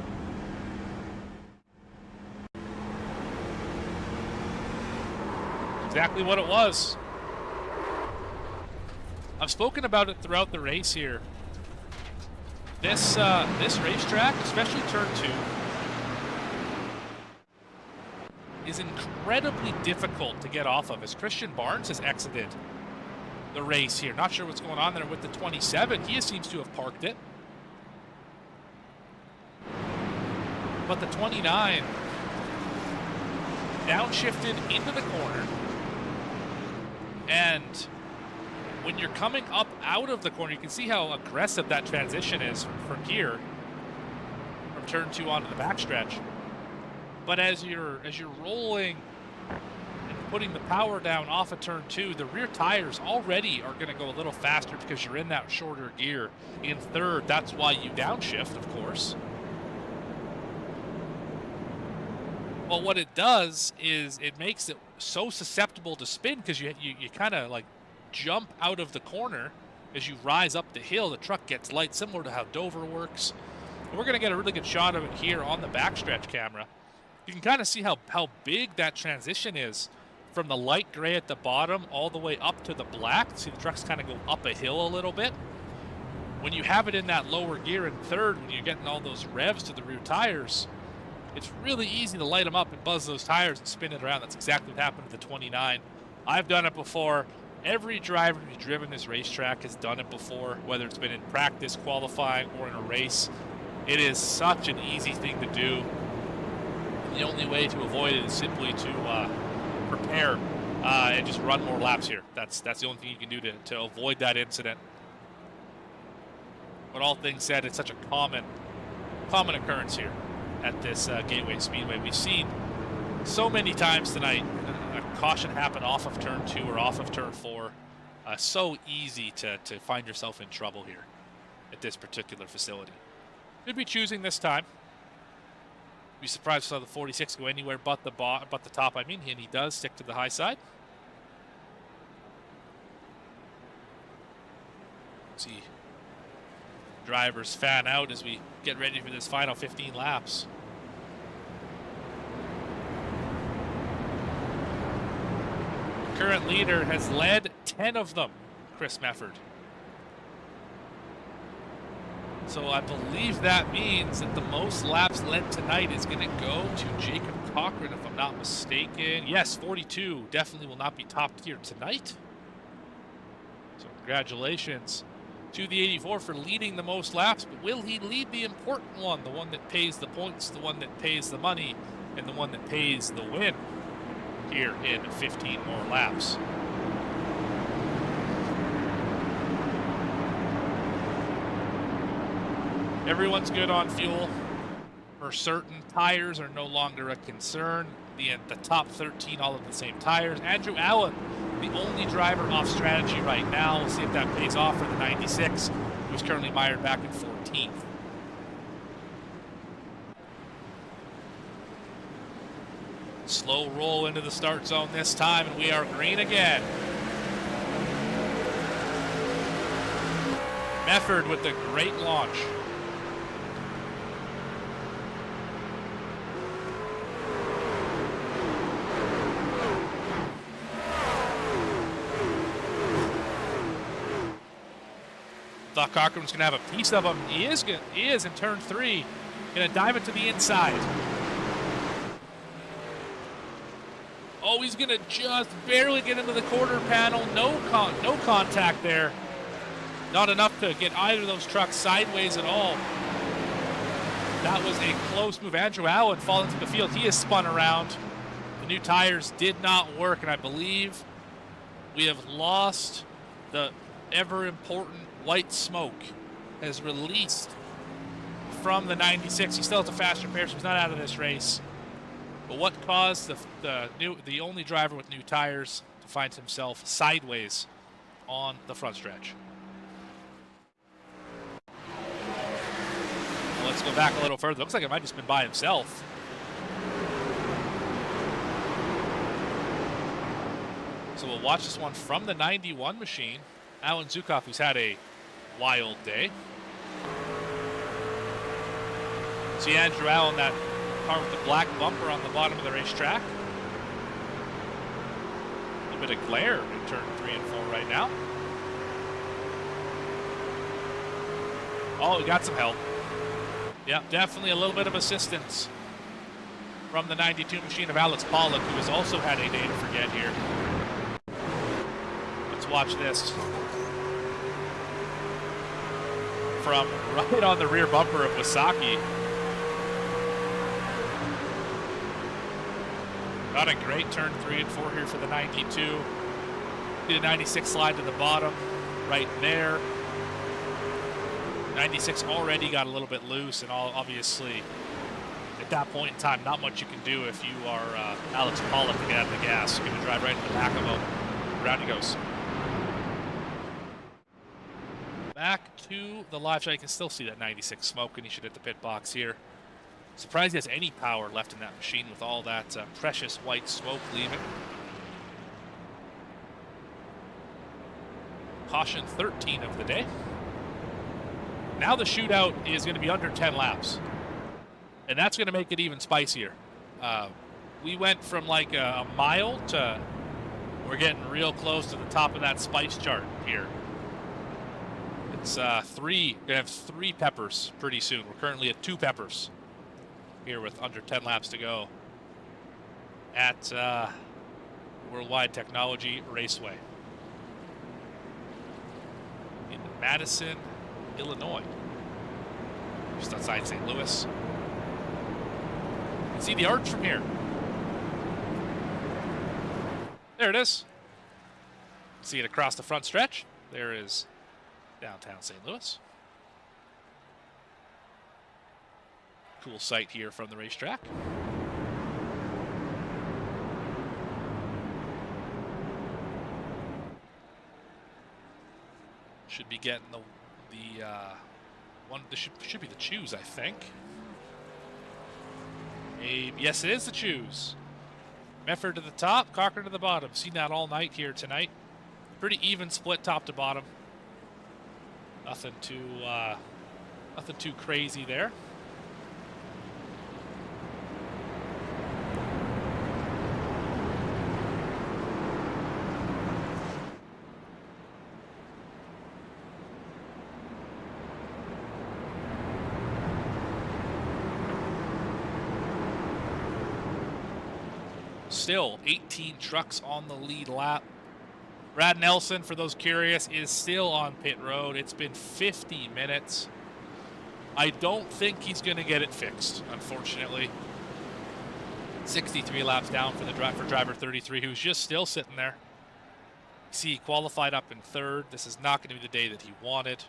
Exactly what it was. I've spoken about it throughout the race here. This racetrack, especially turn 2, is incredibly difficult to get off of, as Christian Barnes has exited the race here. Not sure what's going on there with the 27. He seems to have parked it. But the 29 downshifted into the corner. And when you're coming up out of the corner, you can see how aggressive that transition is from here, from turn 2 onto the backstretch. But as you're rolling and putting the power down off of turn 2, the rear tires already are going to go a little faster because you're in that shorter gear. In third, that's why you downshift, of course. But what it does is it makes it so susceptible to spin because you kind of like jump out of the corner as you rise up the hill. The truck gets light, similar to how Dover works. And we're going to get a really good shot of it here on the backstretch camera. You can kind of see how big that transition is from the light gray at the bottom all the way up to the black. See the trucks kind of go up a hill a little bit. When you have it in that lower gear in third, when you're getting all those revs to the rear tires, it's really easy to light them up and buzz those tires and spin it around. That's exactly what happened to the 29. I've done it before. Every driver who's driven this racetrack has done it before, whether it's been in practice, qualifying, or in a race. It is such an easy thing to do. The only way to avoid it is simply to prepare and just run more laps here. That's the only thing you can do to avoid that incident. But all things said, it's such a common occurrence here at this Gateway Speedway. We've seen so many times tonight a caution happen off of turn 2 or off of turn 4. So easy to find yourself in trouble here at this particular facility. Could be choosing this time. Be surprised if saw the 46 go anywhere but the top. I mean, and he does stick to the high side. See drivers fan out as we get ready for this final 15 laps. The current leader has led 10 of them, Chris Mefford. So I believe that means that the most laps led tonight is going to go to Jacob Cochran, if I'm not mistaken. Yes, 42 definitely will not be topped here tonight. So congratulations to the 84 for leading the most laps, but will he lead the important one, the one that pays the points, the one that pays the money, and the one that pays the win here in 15 more laps? Everyone's good on fuel. For certain, tires are no longer a concern. The top 13 all of the same tires. Andrew Allen, the only driver off strategy right now. We'll see if that pays off for the 96, who's currently mired back in 14th. Slow roll into the start zone this time, and we are green again. Mefford with the great launch. Thought Cochran was going to have a piece of him. He is in turn 3. Going to dive it to the inside. Oh, he's going to just barely get into the quarter panel. No contact there. Not enough to get either of those trucks sideways at all. That was a close move. Andrew Allen falling into the field. He is spun around. The new tires did not work, and I believe we have lost the ever-important white smoke has released from the 96. He still has a faster pair, so he's not out of this race. But what caused the only driver with new tires to find himself sideways on the front stretch? Well, let's go back a little further. Looks like it might have just been by himself. So we'll watch this one from the 91 machine. Alan Zukov, who's had a wild day. See Andrew Allen, that car with the black bumper on the bottom of the racetrack. A little bit of glare in turn 3 and 4 right now. Oh, we got some help. Yeah, definitely a little bit of assistance from the 92 machine of Alex Pollock, who has also had a day to forget here. Let's watch this. From right on the rear bumper of Wasaki. Got a great turn 3 and 4 here for the 92. The 96 slide to the bottom right there. 96 already got a little bit loose, and obviously at that point in time, not much you can do if you are Alex Pollock to get out of the gas. You're going to drive right in the back of him. Round he goes. Back to the live shot. You can still see that 96 smoke, and he should hit the pit box here. Surprised he has any power left in that machine with all that precious white smoke leaving. Caution 13 of the day. Now the shootout is going to be under 10 laps. And that's going to make it even spicier. We went from like a mile to we're getting real close to the top of that spice chart here. It's we're going to have 3 peppers pretty soon. We're currently at 2 peppers here with under 10 laps to go at Worldwide Technology Raceway in Madison, Illinois, just outside St. Louis. You can see the arch from here. There it is. See it across the front stretch. There is downtown St. Louis. Cool sight here from the racetrack. Should be getting the one. This should be the choose, I think. Yes, it is the choose. Mefford to the top, Cochran to the bottom. Seen that all night here tonight. Pretty even split top to bottom. Nothing too crazy there. Still 18 trucks on the lead lap. Brad Nelson, for those curious, is still on pit road. It's been 50 minutes. I don't think he's going to get it fixed, unfortunately. 63 laps down for driver 33, who's just still sitting there. See, he qualified up in 3rd. This is not going to be the day that he wanted.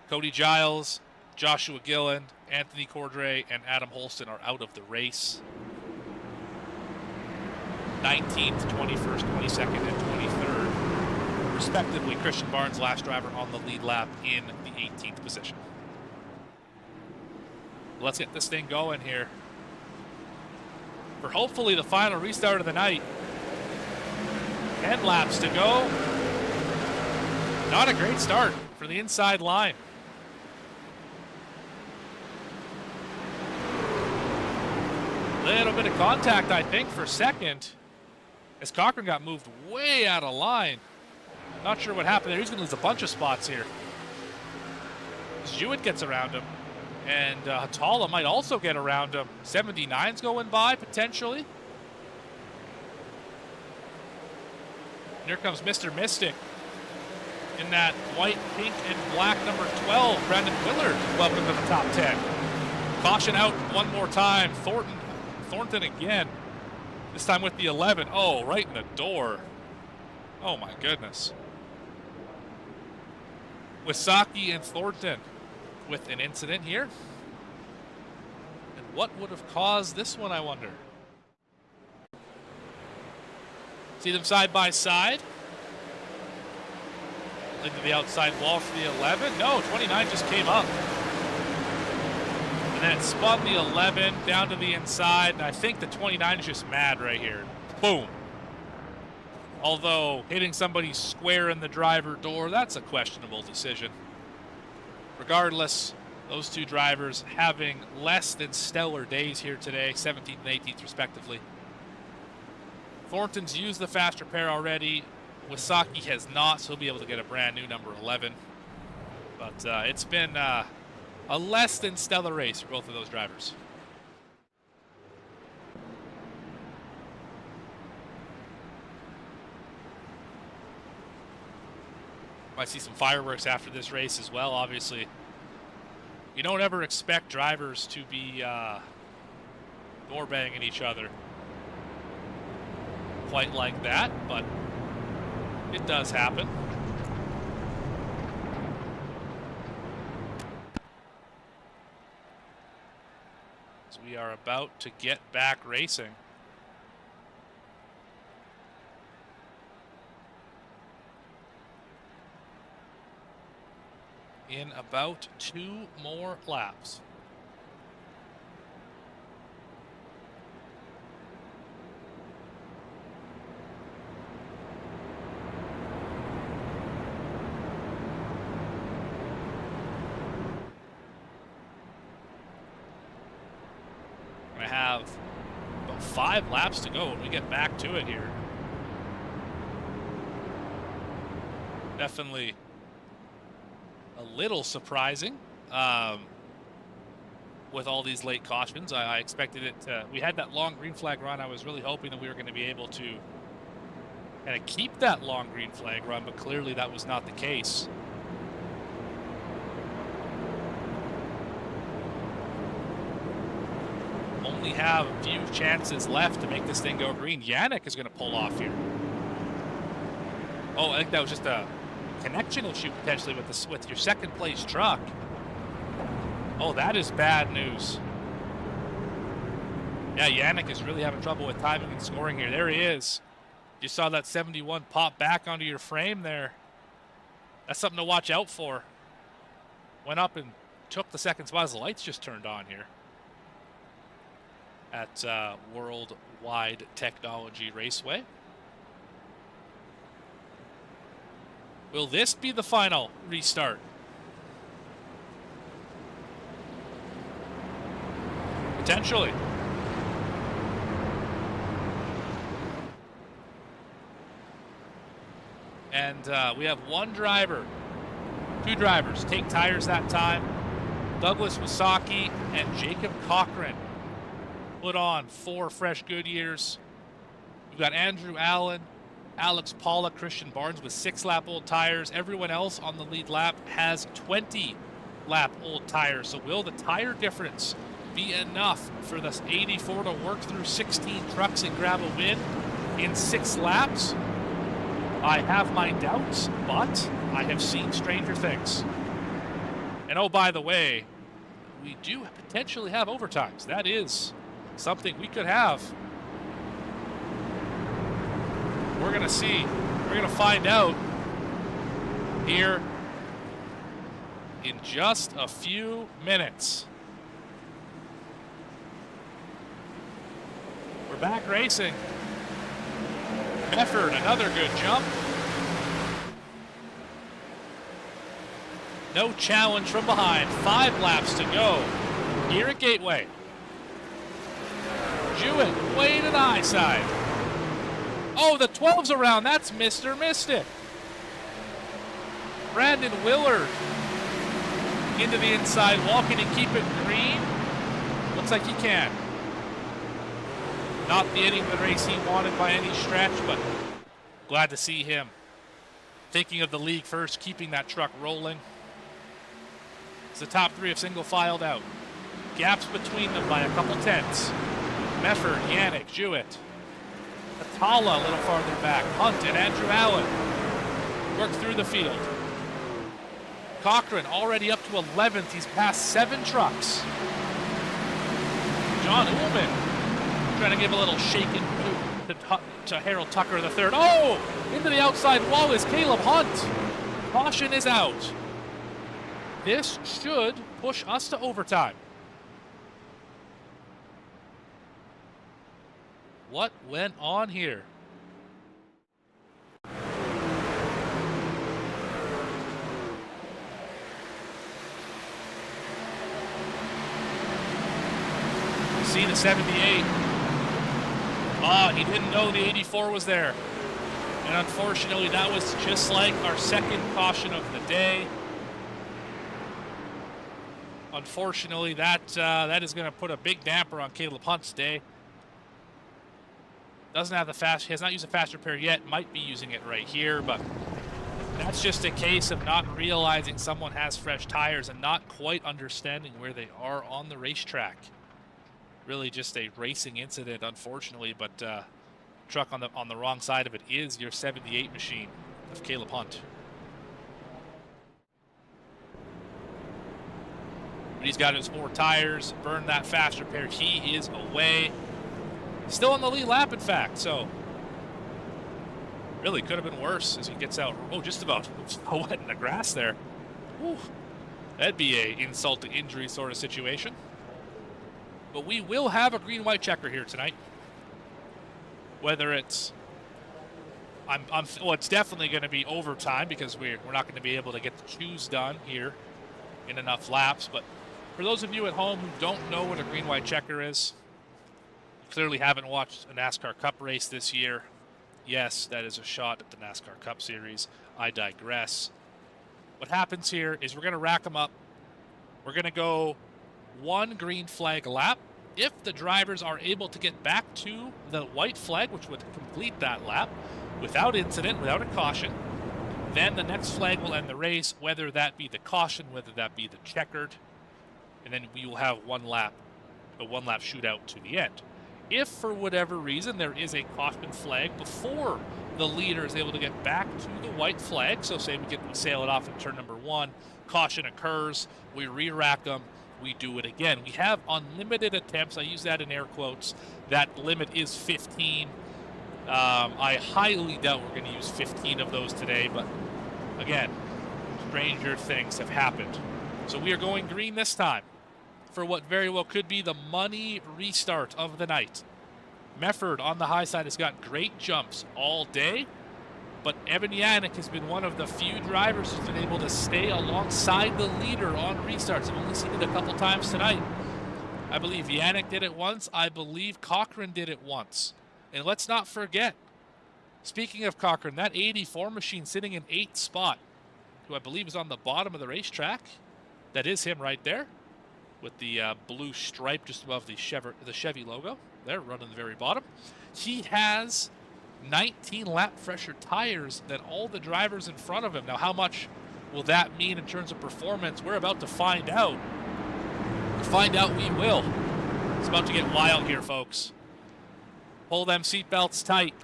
Cody Giles, Joshua Gilland, Anthony Cordray, and Adam Holston are out of the race. 19th, 21st, 22nd, and 23rd, respectively. Christian Barnes, last driver on the lead lap, in the 18th position. Let's get this thing going here for hopefully the final restart of the night. 10 laps to go. Not a great start for the inside line. Little bit of contact, I think, for second, as Cochran got moved way out of line. Not sure what happened there. He's going to lose a bunch of spots here. Jewett gets around him, and Hatala might also get around him. 79's going by, potentially. And here comes Mr. Mystic in that white, pink, and black number 12, Brandon Willard. Welcome to the top 10. Caution out one more time. Thornton again. This time with the 11. Oh, right in the door. Oh my goodness. Wasaki and Thornton with an incident here. And what would have caused this one, I wonder? See them side by side. Into the outside wall for the 11. No, 29 just came up. And then it spun the 11 down to the inside. And I think the 29 is just mad right here. Boom. Although hitting somebody square in the driver door, that's a questionable decision. Regardless, those two drivers having less than stellar days here today, 17th and 18th respectively. Thornton's used the faster pair already. Wasaki has not, so he'll be able to get a brand new number 11. But it's been a less than stellar race for both of those drivers. Might see some fireworks after this race as well, obviously. You don't ever expect drivers to be door banging each other quite like that, but it does happen. So we are about to get back racing. In about 2 more laps. I have about 5 laps to go when we get back to it here. Definitely a little surprising with all these late cautions. I expected it to, we had that long green flag run. I was really hoping that we were going to be able to kind of keep that long green flag run, but clearly that was not the case. Only have a few chances left to make this thing go green. Yannick is going to pull off here. Oh, I think that was just a connection issue potentially with your second place truck. Oh, that is bad news. Yeah, Yannick is really having trouble with timing and scoring here. There he is. You saw that 71 pop back onto your frame there. That's something to watch out for. Went up and took the second spot as the lights just turned on here at Worldwide Technology Raceway. Will this be the final restart? Potentially. And we have two drivers take tires that time. Douglas Wasaki and Jacob Cochran put on 4 fresh Goodyears. We've got Andrew Allen, Alex Paula, Christian Barnes with 6-lap-old tires. Everyone else on the lead lap has 20-lap-old tires. So will the tire difference be enough for this 84 to work through 16 trucks and grab a win in 6 laps? I have my doubts, but I have seen stranger things. And oh, by the way, we do potentially have overtimes. That is something we could have. We're going to see. We're going to find out here in just a few minutes. We're back racing. Effort, another good jump. No challenge from behind. 5 laps to go here at Gateway. Jewett way to the high side. Oh, the 12's around. That's Mr. Mystic. Brandon Willard into the inside wall. Can he keep it green? Looks like he can. Not the ending of the race he wanted by any stretch, but glad to see him thinking of the league first, keeping that truck rolling. As the top 3 have single filed out. Gaps between them by a couple tenths. Mefford, Yannick, Jewett. Atala a little farther back. Hunt and Andrew Allen work through the field. Cochran already up to 11th. He's passed 7 trucks. John Ullman trying to give a little shake to Harold Tucker the third. Oh! Into the outside wall is Caleb Hunt. Caution is out. This should push us to overtime. What went on here? See the 78. Oh, he didn't know the 84 was there. And unfortunately, that was just like our second caution of the day. Unfortunately, that is going to put a big damper on Caleb Hunt's day. Doesn't have the fast, he has not used a fast repair yet, might be using it right here, but that's just a case of not realizing someone has fresh tires and not quite understanding where they are on the racetrack. Really just a racing incident, unfortunately, but truck on the wrong side of it is your 78 machine of Caleb Hunt. But he's got his 4 tires, burned that fast repair, he is away. Still on the lead lap, in fact, so really could have been worse as he gets out. Oh, just about wet in the grass there. Whew. That'd be a insult to injury sort of situation. But we will have a green-white checker here tonight. Whether it's, well, it's definitely going to be overtime because we're not going to be able to get the choose done here in enough laps. But for those of you at home who don't know what a green-white checker is, clearly haven't watched a NASCAR Cup race this year. Yes, that is a shot at the NASCAR Cup Series. I digress. What happens here is we're going to rack them up. We're going to go 1 green flag lap. If the drivers are able to get back to the white flag, which would complete that lap without incident, without a caution, then the next flag will end the race, whether that be the caution, whether that be the checkered, and then we will have a 1-lap shootout to the end. If for whatever reason there is a caution flag before the leader is able to get back to the white flag, so say we sail it off in turn number 1, caution occurs, we re-rack them, we do it again. We have unlimited attempts, I use that in air quotes, that limit is 15. I highly doubt we're going to use 15 of those today, but again, stranger things have happened. So we are going green this time for what very well could be the money restart of the night. Mefford on the high side has got great jumps all day, but Evan Yannick has been one of the few drivers who's been able to stay alongside the leader on restarts. I've only seen it a couple times tonight. I believe Yannick did it once. I believe Cochran did it once. And let's not forget, speaking of Cochran, that 84 machine sitting in 8th spot, who I believe is on the bottom of the racetrack. That is him right there, with the blue stripe just above the Chevy logo. There, running the very bottom. He has 19 lap fresher tires than all the drivers in front of him. Now, how much will that mean in terms of performance? We're about to find out. Find out we will. It's about to get wild here, folks. Pull them seatbelts tight.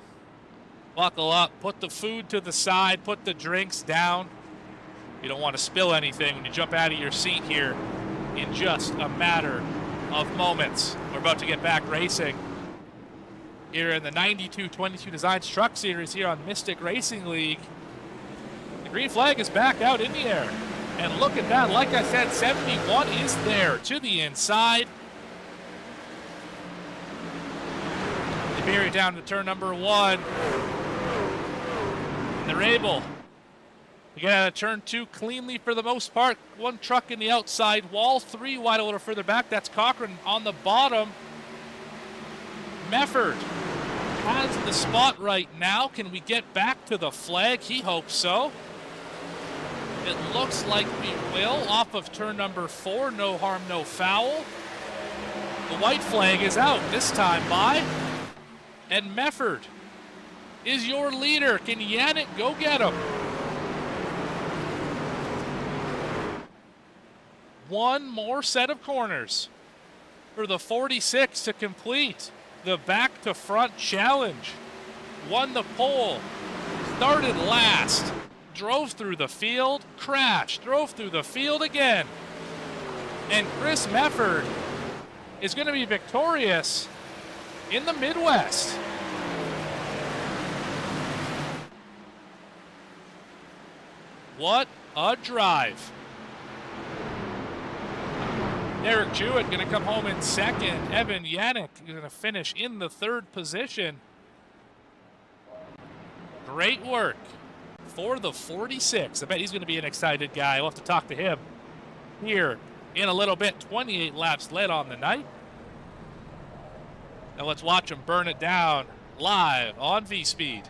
Buckle up. Put the food to the side. Put the drinks down. You don't want to spill anything when you jump out of your seat here in just a matter of moments. We're about to get back racing here in the 92-22 Designs Truck Series here on Mystic Racing League. The green flag is back out in the air. And look at that. Like I said, 71 is there to the inside. They bury it down to turn number 1. And they're able to get out of turn 2 cleanly for the most part. 1 truck in the outside wall, 3 wide a little further back. That's Cochran on the bottom. Mefford has the spot right now. Can we get back to the flag? He hopes so. It looks like we will off of turn number 4. No harm, no foul. The white flag is out, this time by. And Mefford is your leader. Can Yannick go get him? One more set of corners for the 46 to complete the back to front challenge. Won the pole, started last, drove through the field, crashed, drove through the field again. And Chris Mefford is going to be victorious in the Midwest. What a drive. Derek Jewett going to come home in second. Evan Yannick going to finish in the third position. Great work for the 46. I bet he's going to be an excited guy. We'll have to talk to him here in a little bit. 28 laps led on the night. Now let's watch him burn it down live on VSPEED.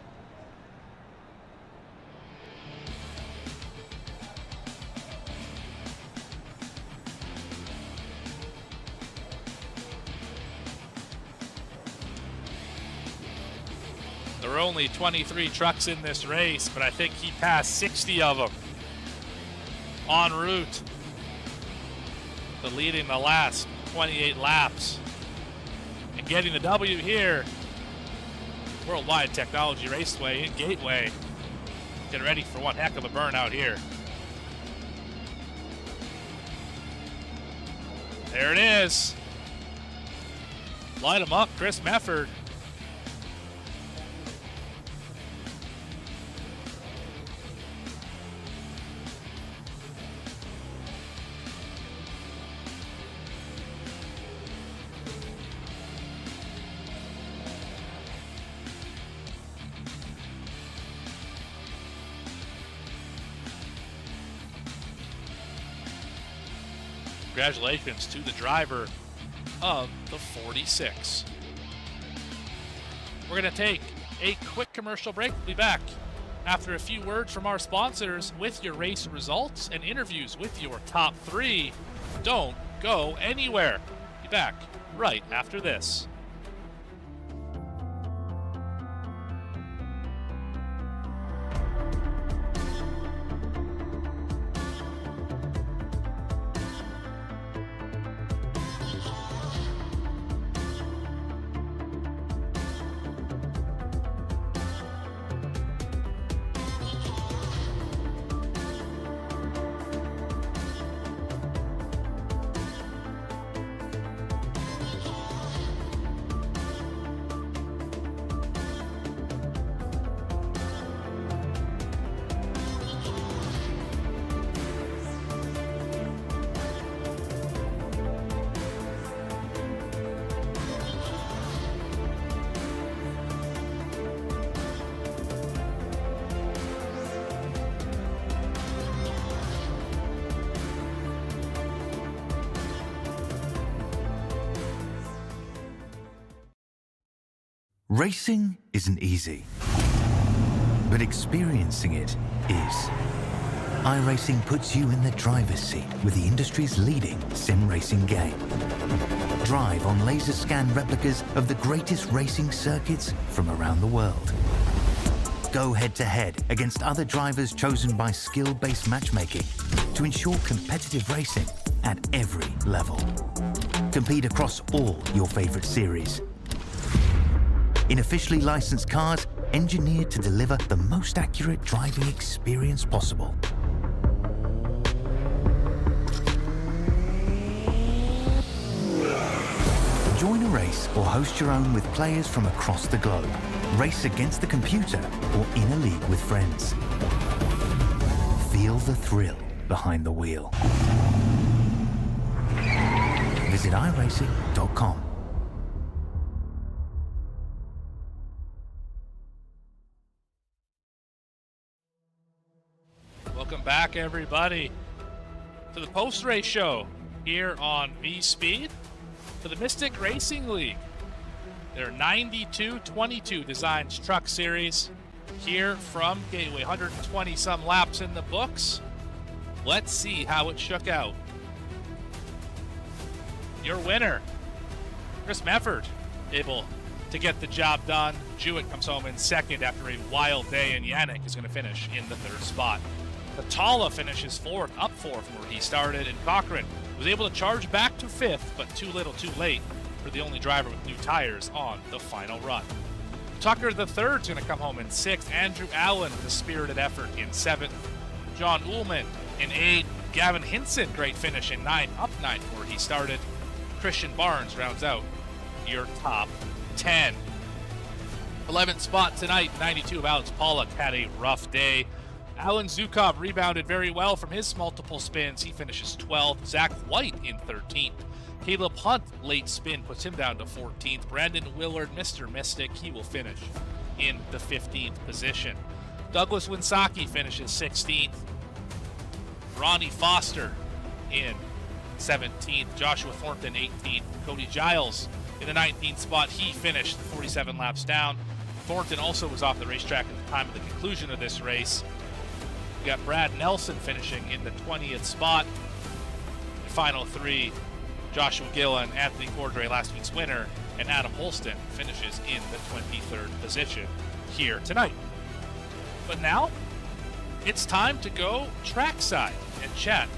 There were only 23 trucks in this race, but I think he passed 60 of them en route to leading the last 28 laps and getting the W here. Worldwide Technology Raceway in Gateway. Getting ready for one heck of a burnout here. There it is. Light him up, Chris Mefford. Congratulations to the driver of the 46. We're going to take a quick commercial break. We'll be back after a few words from our sponsors with your race results and interviews with your top three. Don't go anywhere. Be back right after this. Racing isn't easy, but experiencing it is. iRacing puts you in the driver's seat with the industry's leading sim racing game. Drive on laser scan replicas of the greatest racing circuits from around the world. Go head-to-head against other drivers chosen by skill-based matchmaking to ensure competitive racing at every level. Compete across all your favorite series. In officially licensed cars, engineered to deliver the most accurate driving experience possible. Join a race or host your own with players from across the globe. Race against the computer or in a league with friends. Feel the thrill behind the wheel. Visit iRacing.com. Welcome back, everybody, to the post-race show here on VSPEED for the Mystic Racing League. Their 92-22 Designs Truck Series here from Gateway. 120-some laps in the books. Let's see how it shook out. Your winner, Chris Mefford, able to get the job done. Jewett comes home in second after a wild day, and Yannick is going to finish in the third spot. Patala finishes fourth, up four from where he started, and Cochran was able to charge back to fifth, but too little too late for the only driver with new tires on the final run. Tucker the third's going to come home in 6th. Andrew Allen with a spirited effort in 7th. John Ullman in 8th. Gavin Hinson, great finish in 9th, up 9th where he started. Christian Barnes rounds out your top 10. 11th spot tonight, 92 of Alex Pollock had a rough day. Alan Zukov rebounded very well from his multiple spins. He finishes 12th. Zach White in 13th. Caleb Hunt, late spin, puts him down to 14th. Brandon Willard, Mr. Mystic, he will finish in the 15th position. Douglas Winsaki finishes 16th. Ronnie Foster in 17th. Joshua Thornton 18th. Cody Giles in the 19th spot. He finished 47 laps down. Thornton also was off the racetrack at the time of the conclusion of this race. We got Brad Nelson finishing in the 20th spot. The final three, Joshua Gillen, Anthony Cordray, last week's winner, and Adam Holston finishes in the 23rd position here tonight. But now, it's time to go trackside and chat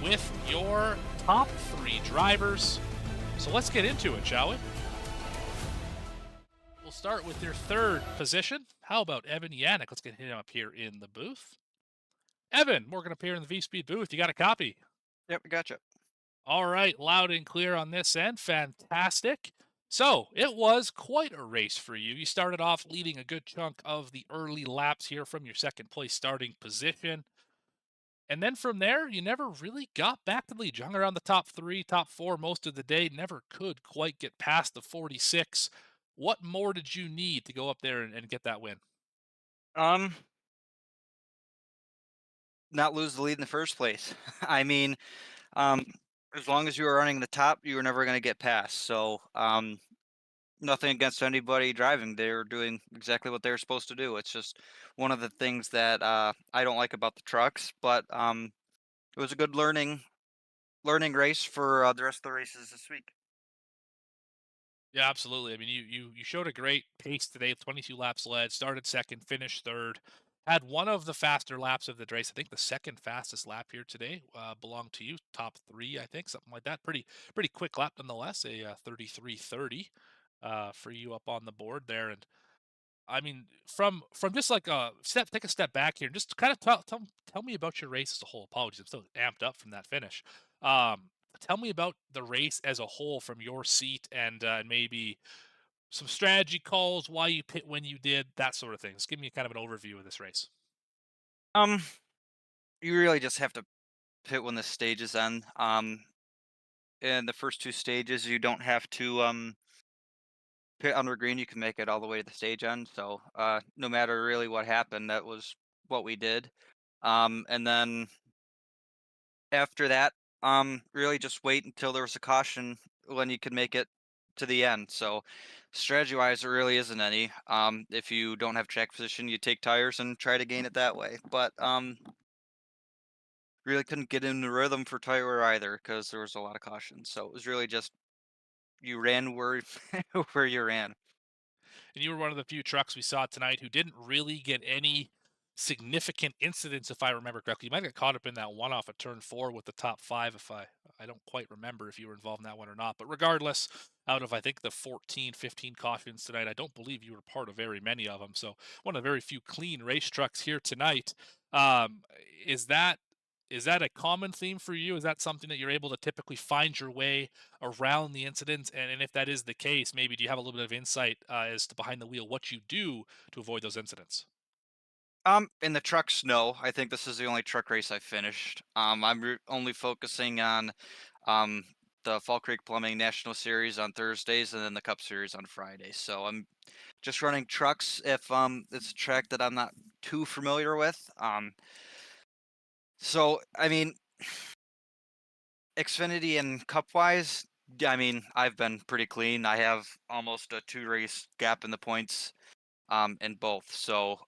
with your top 3 drivers. So let's get into it, shall we? We'll start with your 3rd position. How about Evan Yannick? Let's get him up here in the booth. Evan, we're going to appear in the VSPEED booth. You got a copy? Yep, gotcha. All right, loud and clear on this end. Fantastic. So, it was quite a race for you. You started off leading a good chunk of the early laps here from your second place starting position. And then from there, you never really got back to the lead. You hung around the top 3, top 4 most of the day. Never could quite get past the 46. What more did you need to go up there and get that win? Not lose the lead in the first place. I mean, as long as you were running the top, you were never going to get past. So, nothing against anybody driving. They were doing exactly what they were supposed to do. It's just one of the things that I don't like about the trucks. But it was a good learning race for the rest of the races this week. Yeah, absolutely. I mean, you showed a great pace today. 22 laps led, started second, finished third. Had one of the faster laps of the race. I think the second fastest lap here today belonged to you, top 3, I think, something like that. Pretty quick lap nonetheless. A 33:30 for you up on the board there. And I mean, from just like take a step back here, and just kind of tell me about your race as a whole. Apologies, I'm still amped up from that finish. Tell me about the race as a whole from your seat, and maybe some strategy calls, why you pit when you did, that sort of thing. Just give me kind of an overview of this race. Um, you really just have to pit when the stage is on. In the first 2 stages, you don't have to pit under green. You can make it all the way to the stage end. So, no matter really what happened, that was what we did. And then after that, really just wait until there was a caution when you could make it to the end. So, strategy-wise, there really isn't any. If you don't have track position, you take tires and try to gain it that way. But really couldn't get in the rhythm for tire either because there was a lot of caution. So it was really just you ran where where you ran. And you were one of the few trucks we saw tonight who didn't really get any significant incidents, if I remember correctly. You might get caught up in that one off of turn 4 with the top 5, if I don't quite remember if you were involved in that one or not. But regardless, out of I think the 14, 15 cautions tonight, I don't believe you were part of very many of them. So one of the very few clean race trucks here tonight. Um, is that a common theme for you? Is that something that you're able to typically find your way around the incidents? And if that is the case, maybe do you have a little bit of insight as to behind the wheel what you do to avoid those incidents? In the trucks, no. I think this is the only truck race I finished. I'm only focusing on um the Fall Creek Plumbing National Series on Thursdays and then the Cup Series on Fridays. So I'm just running trucks if it's a track that I'm not too familiar with. So I mean, Xfinity and Cup wise, I mean, I've been pretty clean. I have almost a 2 race gap in the points in both. So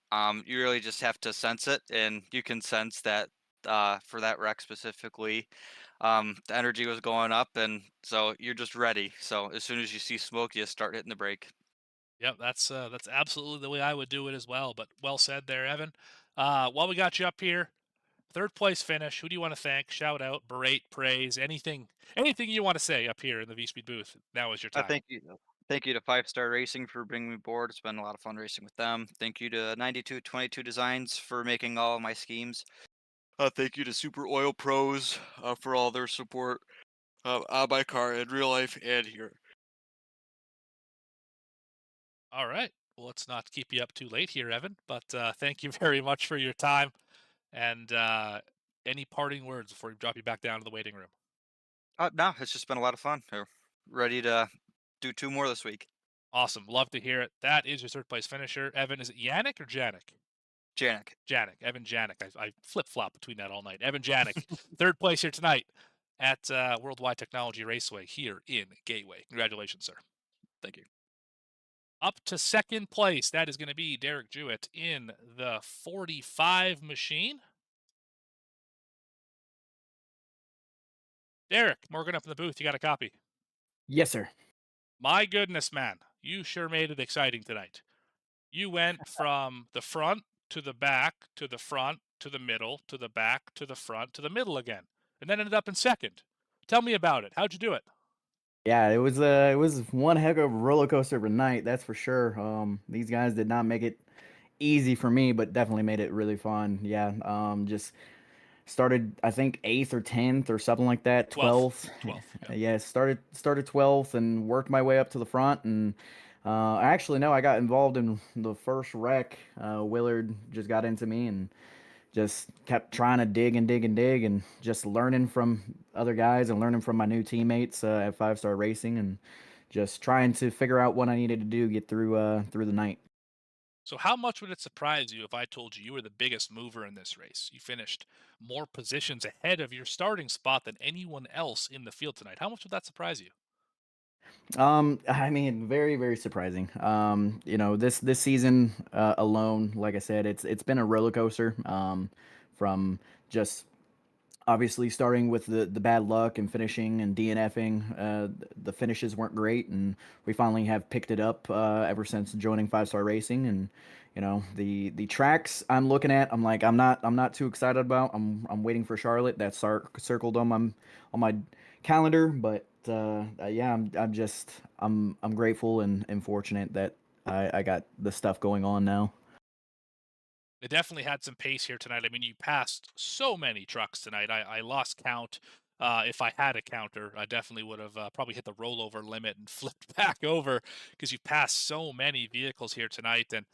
you really just have to sense it, and you can sense that for that wreck specifically, the energy was going up, and so you're just ready. So as soon as you see smoke, you start hitting the brake. Yep, that's absolutely the way I would do it as well. But well said there, Evan. While we got you up here, third place finish. Who do you want to thank? Shout out, berate, praise, anything you want to say up here in the V Speed booth. Now is your I time. think you. Thank you to 5 Star Racing for bringing me aboard. It's been a lot of fun racing with them. Thank you to 9222 Designs for making all of my schemes. Thank you to Super Oil Pros for all their support on my car in real life and here. All right. Well, let's not keep you up too late here, Evan, but thank you very much for your time. And any parting words before we drop you back down to the waiting room? No, it's just been a lot of fun. We're ready to do 2 more this week. Awesome. Love to hear it. That is your third place finisher. Evan, is it Yannick or Janik? Janik. Janik. Evan Janik. I flip flop between that all night. Evan Janik, third place here tonight at Worldwide Technology Raceway here in Gateway. Congratulations, sir. Thank you. Up to second place, that is going to be Derek Jewett in the 45 machine. Derek, Morgan up in the booth. You got a copy? Yes, sir. My goodness, man. You sure made it exciting tonight. You went from the front to the back to the front to the middle to the back to the front to the middle again, and then ended up in second. Tell me about it. How'd you do it? Yeah, it was one heck of a roller coaster of a night, that's for sure. These guys did not make it easy for me, but definitely made it really fun. Yeah, just started I think 8th or 10th or something like that, 12th. 12th. Yeah. Yeah, started 12th and worked my way up to the front. And actually no, I got involved in the first wreck. Willard just got into me and just kept trying to dig and dig and dig and just learning from other guys and learning from my new teammates at 5 Star Racing, and just trying to figure out what I needed to do to get through the night. So how much would it surprise you if I told you you were the biggest mover in this race? You finished more positions ahead of your starting spot than anyone else in the field tonight. How much would that surprise you? I mean, very, very surprising. This season alone, like I said, it's been a roller coaster. From just obviously starting with the bad luck and finishing and DNFing. The finishes weren't great, and we finally have picked it up ever since joining 5 Star Racing. And the tracks I'm looking at, I'm not too excited about. I'm waiting for Charlotte. That's circled on my calendar. But yeah, I'm grateful and fortunate that I got the stuff going on now. They definitely had some pace here tonight. I mean, you passed so many trucks tonight. I lost count. If I had a counter, I definitely would have probably hit the rollover limit and flipped back over because you passed so many vehicles here tonight. And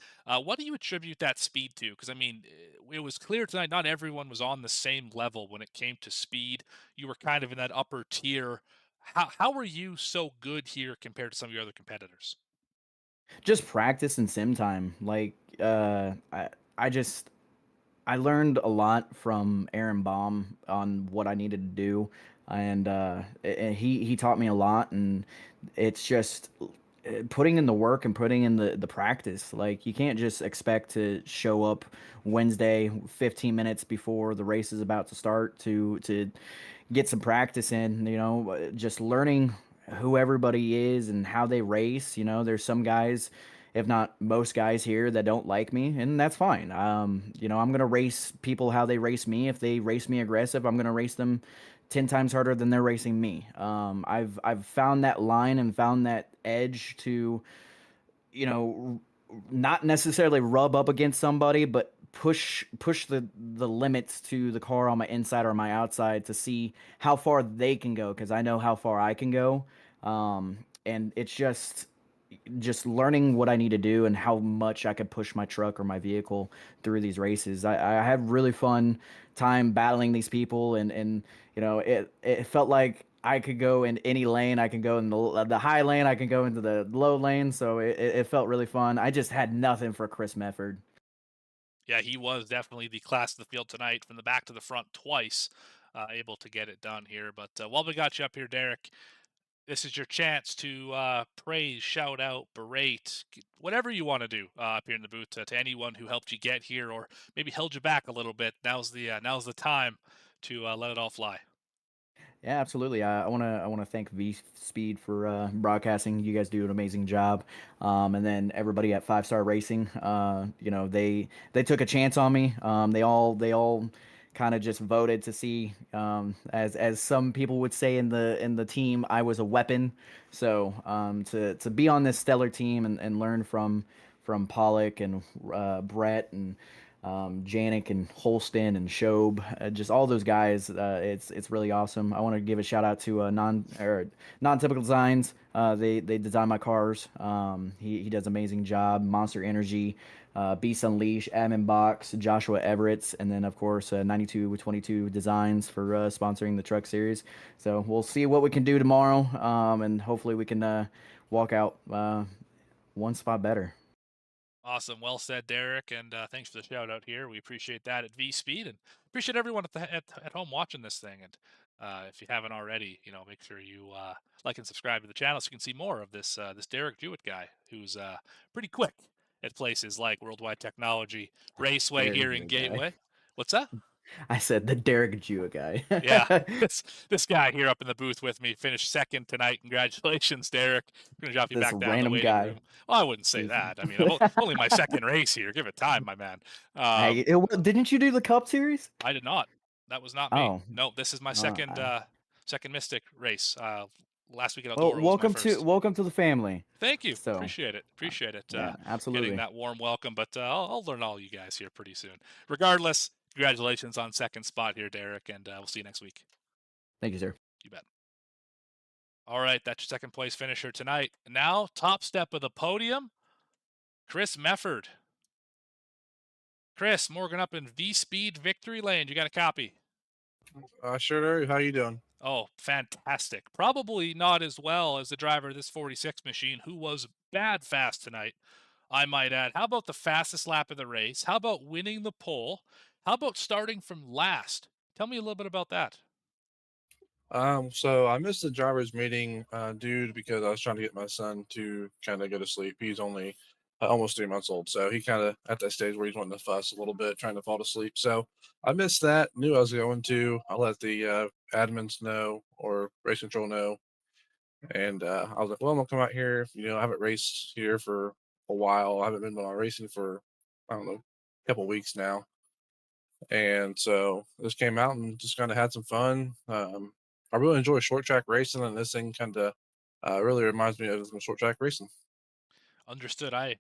what do you attribute that speed to? Because, I mean, it was clear tonight not everyone was on the same level when it came to speed. You were kind of in that upper tier. How were you so good here compared to some of your other competitors? Just practice and sim time. Like I just I learned a lot from Aaron Baum on what I needed to do, and he taught me a lot. And it's just putting in the work and putting in the practice. Like, you can't just expect to show up Wednesday 15 minutes before the race is about to start to get some practice in. Just learning who everybody is and how they race. There's some guys, if not most guys here, that don't like me, and that's fine. I'm gonna race people how they race me. If they race me aggressive, I'm gonna race them 10 times harder than they're racing me. I've found that line and found that edge to, you know, not necessarily rub up against somebody, but push the limits to the car on my inside or my outside to see how far they can go, because I know how far I can go. And it's just learning what I need to do and how much I could push my truck or my vehicle through these races. I have really fun time battling these people, and it felt like I could go in any lane. I can go in the high lane. I can go into the low lane. So it felt really fun. I just had nothing for Chris Mefford. Yeah, he was definitely the class of the field tonight, from the back to the front twice, able to get it done here. But while we got you up here, Derek, this is your chance to praise, shout out, berate, whatever you want to do up here in the booth to anyone who helped you get here or maybe held you back a little bit. Now's the time to let it all fly. Yeah, absolutely. I wanna thank VSPEED for broadcasting. You guys do an amazing job. And then everybody at 5 Star Racing. They took a chance on me. They all kind of just voted to see, as some people would say in the team, I was a weapon. So to be on this stellar team and learn from Pollock and Brett and Janik and Holston and Shobe, just all those guys. It's really awesome. I want to give a shout out to non-typical designs. They design my cars. He does an amazing job. Monster Energy, Beast Unleash, Admin Box, Joshua Everett's, and then of course 9222 Designs for sponsoring the truck series. So we'll see what we can do tomorrow, and hopefully we can walk out one spot better. Awesome. Well said, Derek. And thanks for the shout out here. We appreciate that at VSPEED, and appreciate everyone at home watching this thing. And if you haven't already, make sure you like and subscribe to the channel so you can see more of this Derek Jewett guy, who's pretty quick at places like Worldwide Technology Raceway Derek here in Jewett guy. Gateway. What's that? I said the Derek Jewett guy. Yeah, this guy here up in the booth with me finished second tonight. Congratulations, Derek. I'm gonna drop you This back down the random waiting guy. room. Well, I wouldn't say that. I mean, only my second race here. Give it time, my man. Hey, didn't you do the Cup Series? I did not. That was not me. Oh, No, this is my second second Mystic race. Last week at well, Eldora was my first. welcome to the family. Thank you. So, Appreciate it. Appreciate it. yeah, absolutely. Getting that warm welcome, but I'll learn all you guys here pretty soon. Regardless, congratulations on second spot here, Derek, and we'll see you next week. Thank you, sir. You bet. All right, that's your second place finisher tonight. Now, top step of the podium, Chris Mefford. Chris, Morgan up in VSPEED Victory Lane. You got a copy? Sure do. How you doing? Oh, fantastic. Probably not as well as the driver of this 46 machine, who was bad fast tonight, I might add. How about the fastest lap of the race? How about winning the pole? How about starting from last? Tell me a little bit about that. So I missed the driver's meeting due because I was trying to get my son to kind of go to sleep. He's only almost 3 months old, so he kind of at that stage where he's wanting to fuss a little bit, trying to fall to sleep. So I missed that. Knew I was going to. I let the admins know or race control know, and I was like, "Well, I'm gonna come out here. I haven't raced here for a while. I haven't been racing for I don't know, a couple weeks now." And so just came out and just kind of had some fun. I really enjoy short track racing, and this thing kind of really reminds me of some short track racing. Understood. I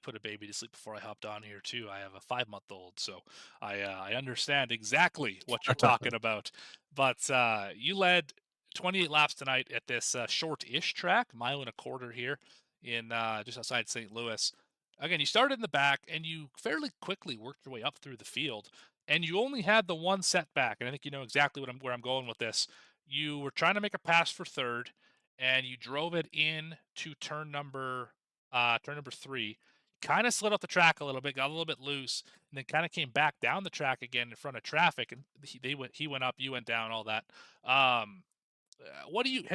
put a baby to sleep before I hopped on here too. I have a 5-month-old, so I understand exactly what you're talking about. But you led 28 laps tonight at this short-ish track, mile and a quarter here in just outside St. Louis. Again, you started in the back and you fairly quickly worked your way up through the field, and you only had the one setback. And I think you know exactly where I'm going with this. You were trying to make a pass for third, and you drove it in to turn number 3, kind of slid off the track a little bit, got a little bit loose, and then kind of came back down the track again in front of traffic, and he went up, you went down, all that. Have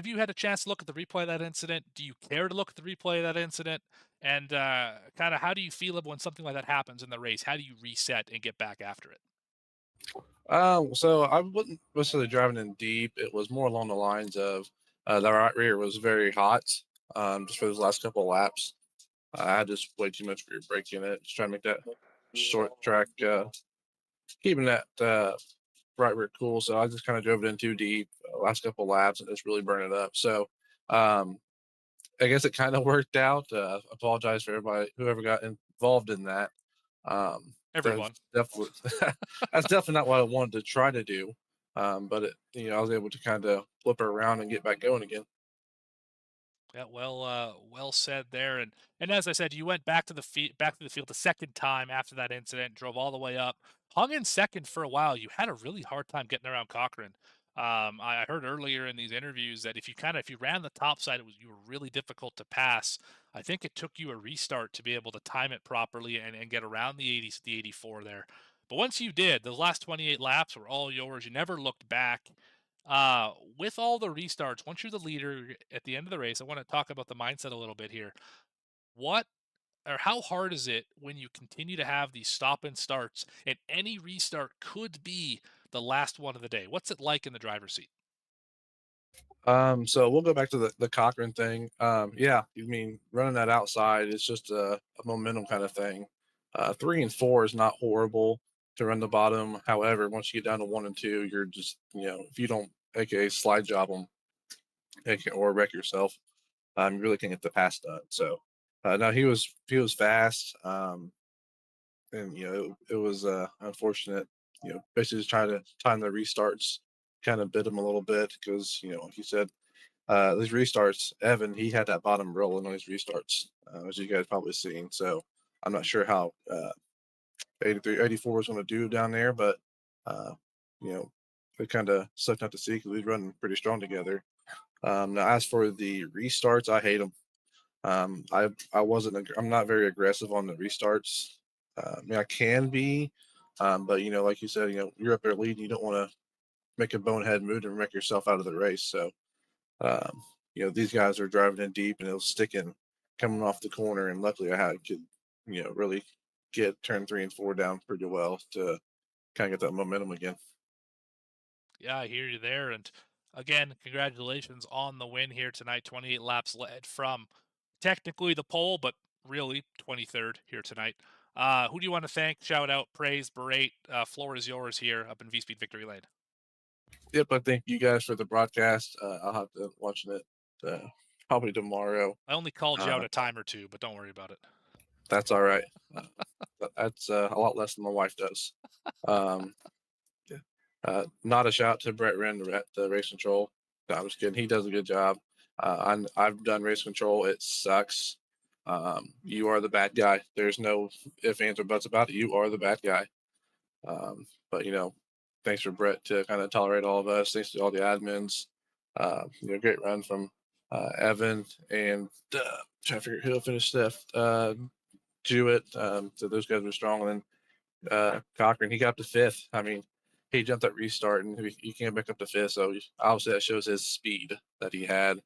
you had a chance to look at the replay of that incident? Do you care to look at the replay of that incident? And kind of how do you feel when something like that happens in the race? How do you reset and get back after it? So I wasn't necessarily driving in deep. It was more along the lines of the right rear was very hot just for those last couple of laps. I had just way too much rear brake in it, just trying to make that short track, keeping that right rear cool. So I just kind of drove it in too deep last couple of laps and just really burned it up. So I guess it kind of worked out. Apologize for everybody, whoever got involved in that. Everyone. That's definitely not what I wanted to try to do. But I was able to kind of flip it around and get back going again. Yeah, well said there. And as I said, you went back to the field the second time after that incident, drove all the way up, hung in second for a while. You had a really hard time getting around Cochran. I heard earlier in these interviews that if you ran the top side, you were really difficult to pass. I think it took you a restart to be able to time it properly and get around the 84 there. But once you did, those last 28 laps were all yours. You never looked back. With all the restarts, once you're the leader at the end of the race, I want to talk about the mindset a little bit here. How hard is it when you continue to have these stop and starts, and any restart could be the last one of the day? What's it like in the driver's seat? So we'll go back to the Cochran thing. Yeah, you mean running that outside is just a momentum kind of thing. 3 and 4 is not horrible. to run the bottom. However, once you get down to 1 and 2, you're just, if you don't, aka slide job them, or wreck yourself, you really can't get the pass done. So, no, he was fast, and it was unfortunate. Basically just trying to time the restarts, kind of bit him a little bit because like you said, these restarts, Evan, he had that bottom rolling on his restarts, as you guys probably seen. So I'm not sure how 83, 84 is going to do down there, but it kind of sucked not to see because we running pretty strong together. Now, as for the restarts, I hate them. I'm not very aggressive on the restarts. I mean, I can be, but like you said, you're up there leading. You don't want to make a bonehead move and wreck yourself out of the race. So, these guys are driving in deep and it was sticking coming off the corner. And luckily I could, really get turn 3 and 4 down pretty well to kind of get that momentum again. Yeah, I hear you there. And again, congratulations on the win here tonight. 28 laps led from technically the pole, but really 23rd here tonight. Who do you want to thank, shout out, praise, berate? Floor is yours here up in VSPEED Victory Lane. Yep, I thank you guys for the broadcast. I'll have to watch it probably tomorrow. I only called you out a time or two, but don't worry about it. That's all right. That's a lot less than my wife does. Not a shout to Brett Wren, the race control. No, I'm just kidding. He does a good job. I've done race control. It sucks. You are the bad guy. There's no ifs, ands, or buts about it. You are the bad guy. But thanks for Brett to kind of tolerate all of us. Thanks to all the admins. Great run from Evan and trying to figure out who finished fifth. Jewett. So those guys were strong. And then Cochran, he got up to 5th. I mean, he jumped that restart and he came back up to 5th. So obviously that shows his speed that he had.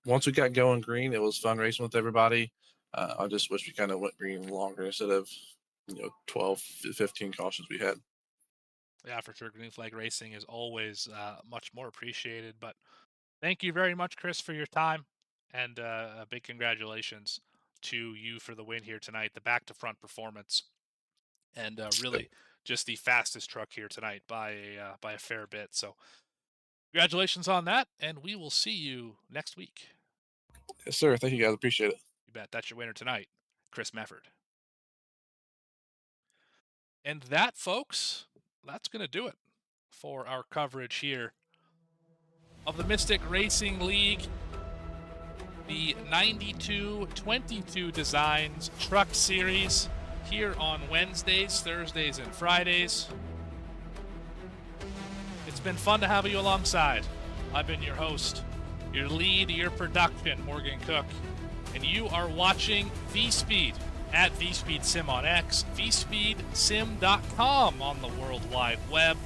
Once we got going green, it was fun racing with everybody. I just wish we kind of went green longer instead of 12, 15 cautions we had. Yeah, for sure. Green flag racing is always much more appreciated. But thank you very much, Chris, for your time, and a big congratulations to you for the win here tonight. The back to front performance, and really just the fastest truck here tonight by a fair bit. So congratulations on that, and we will see you next week. Yes, sir. Thank you, guys. Appreciate it. You bet. That's your winner tonight, Chris Mefford. And that, folks, that's going to do it for our coverage here of the Mystic Racing League, the 92-22 Designs Truck Series here on Wednesdays, Thursdays, and Fridays. It's been fun to have you alongside. I've been your host, your lead, your production, Morgan Cook, and you are watching VSPEED at VSPEED Sim on X, VSPEEDSim.com on the World Wide Web.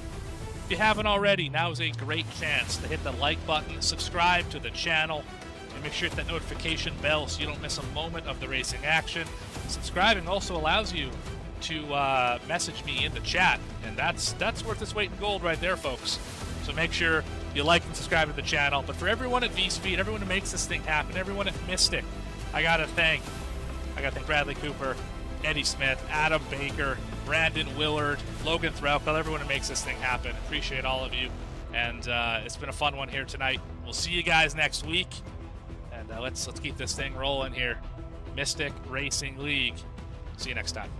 If you haven't already, now is a great chance to hit the like button, subscribe to the channel, and make sure to hit that notification bell so you don't miss a moment of the racing action. Subscribing also allows you to message me in the chat, and that's worth its weight in gold right there, folks. So make sure you like and subscribe to the channel. But for everyone at VSPEED, everyone who makes this thing happen, everyone at Mystic, I gotta thank Bradley Cooper, Eddie Smith, Adam Baker, Brandon Willard, Logan Threlkel, everyone who makes this thing happen. Appreciate all of you. And it's been a fun one here tonight. We'll see you guys next week. And let's keep this thing rolling here. Mystic Racing League. See you next time.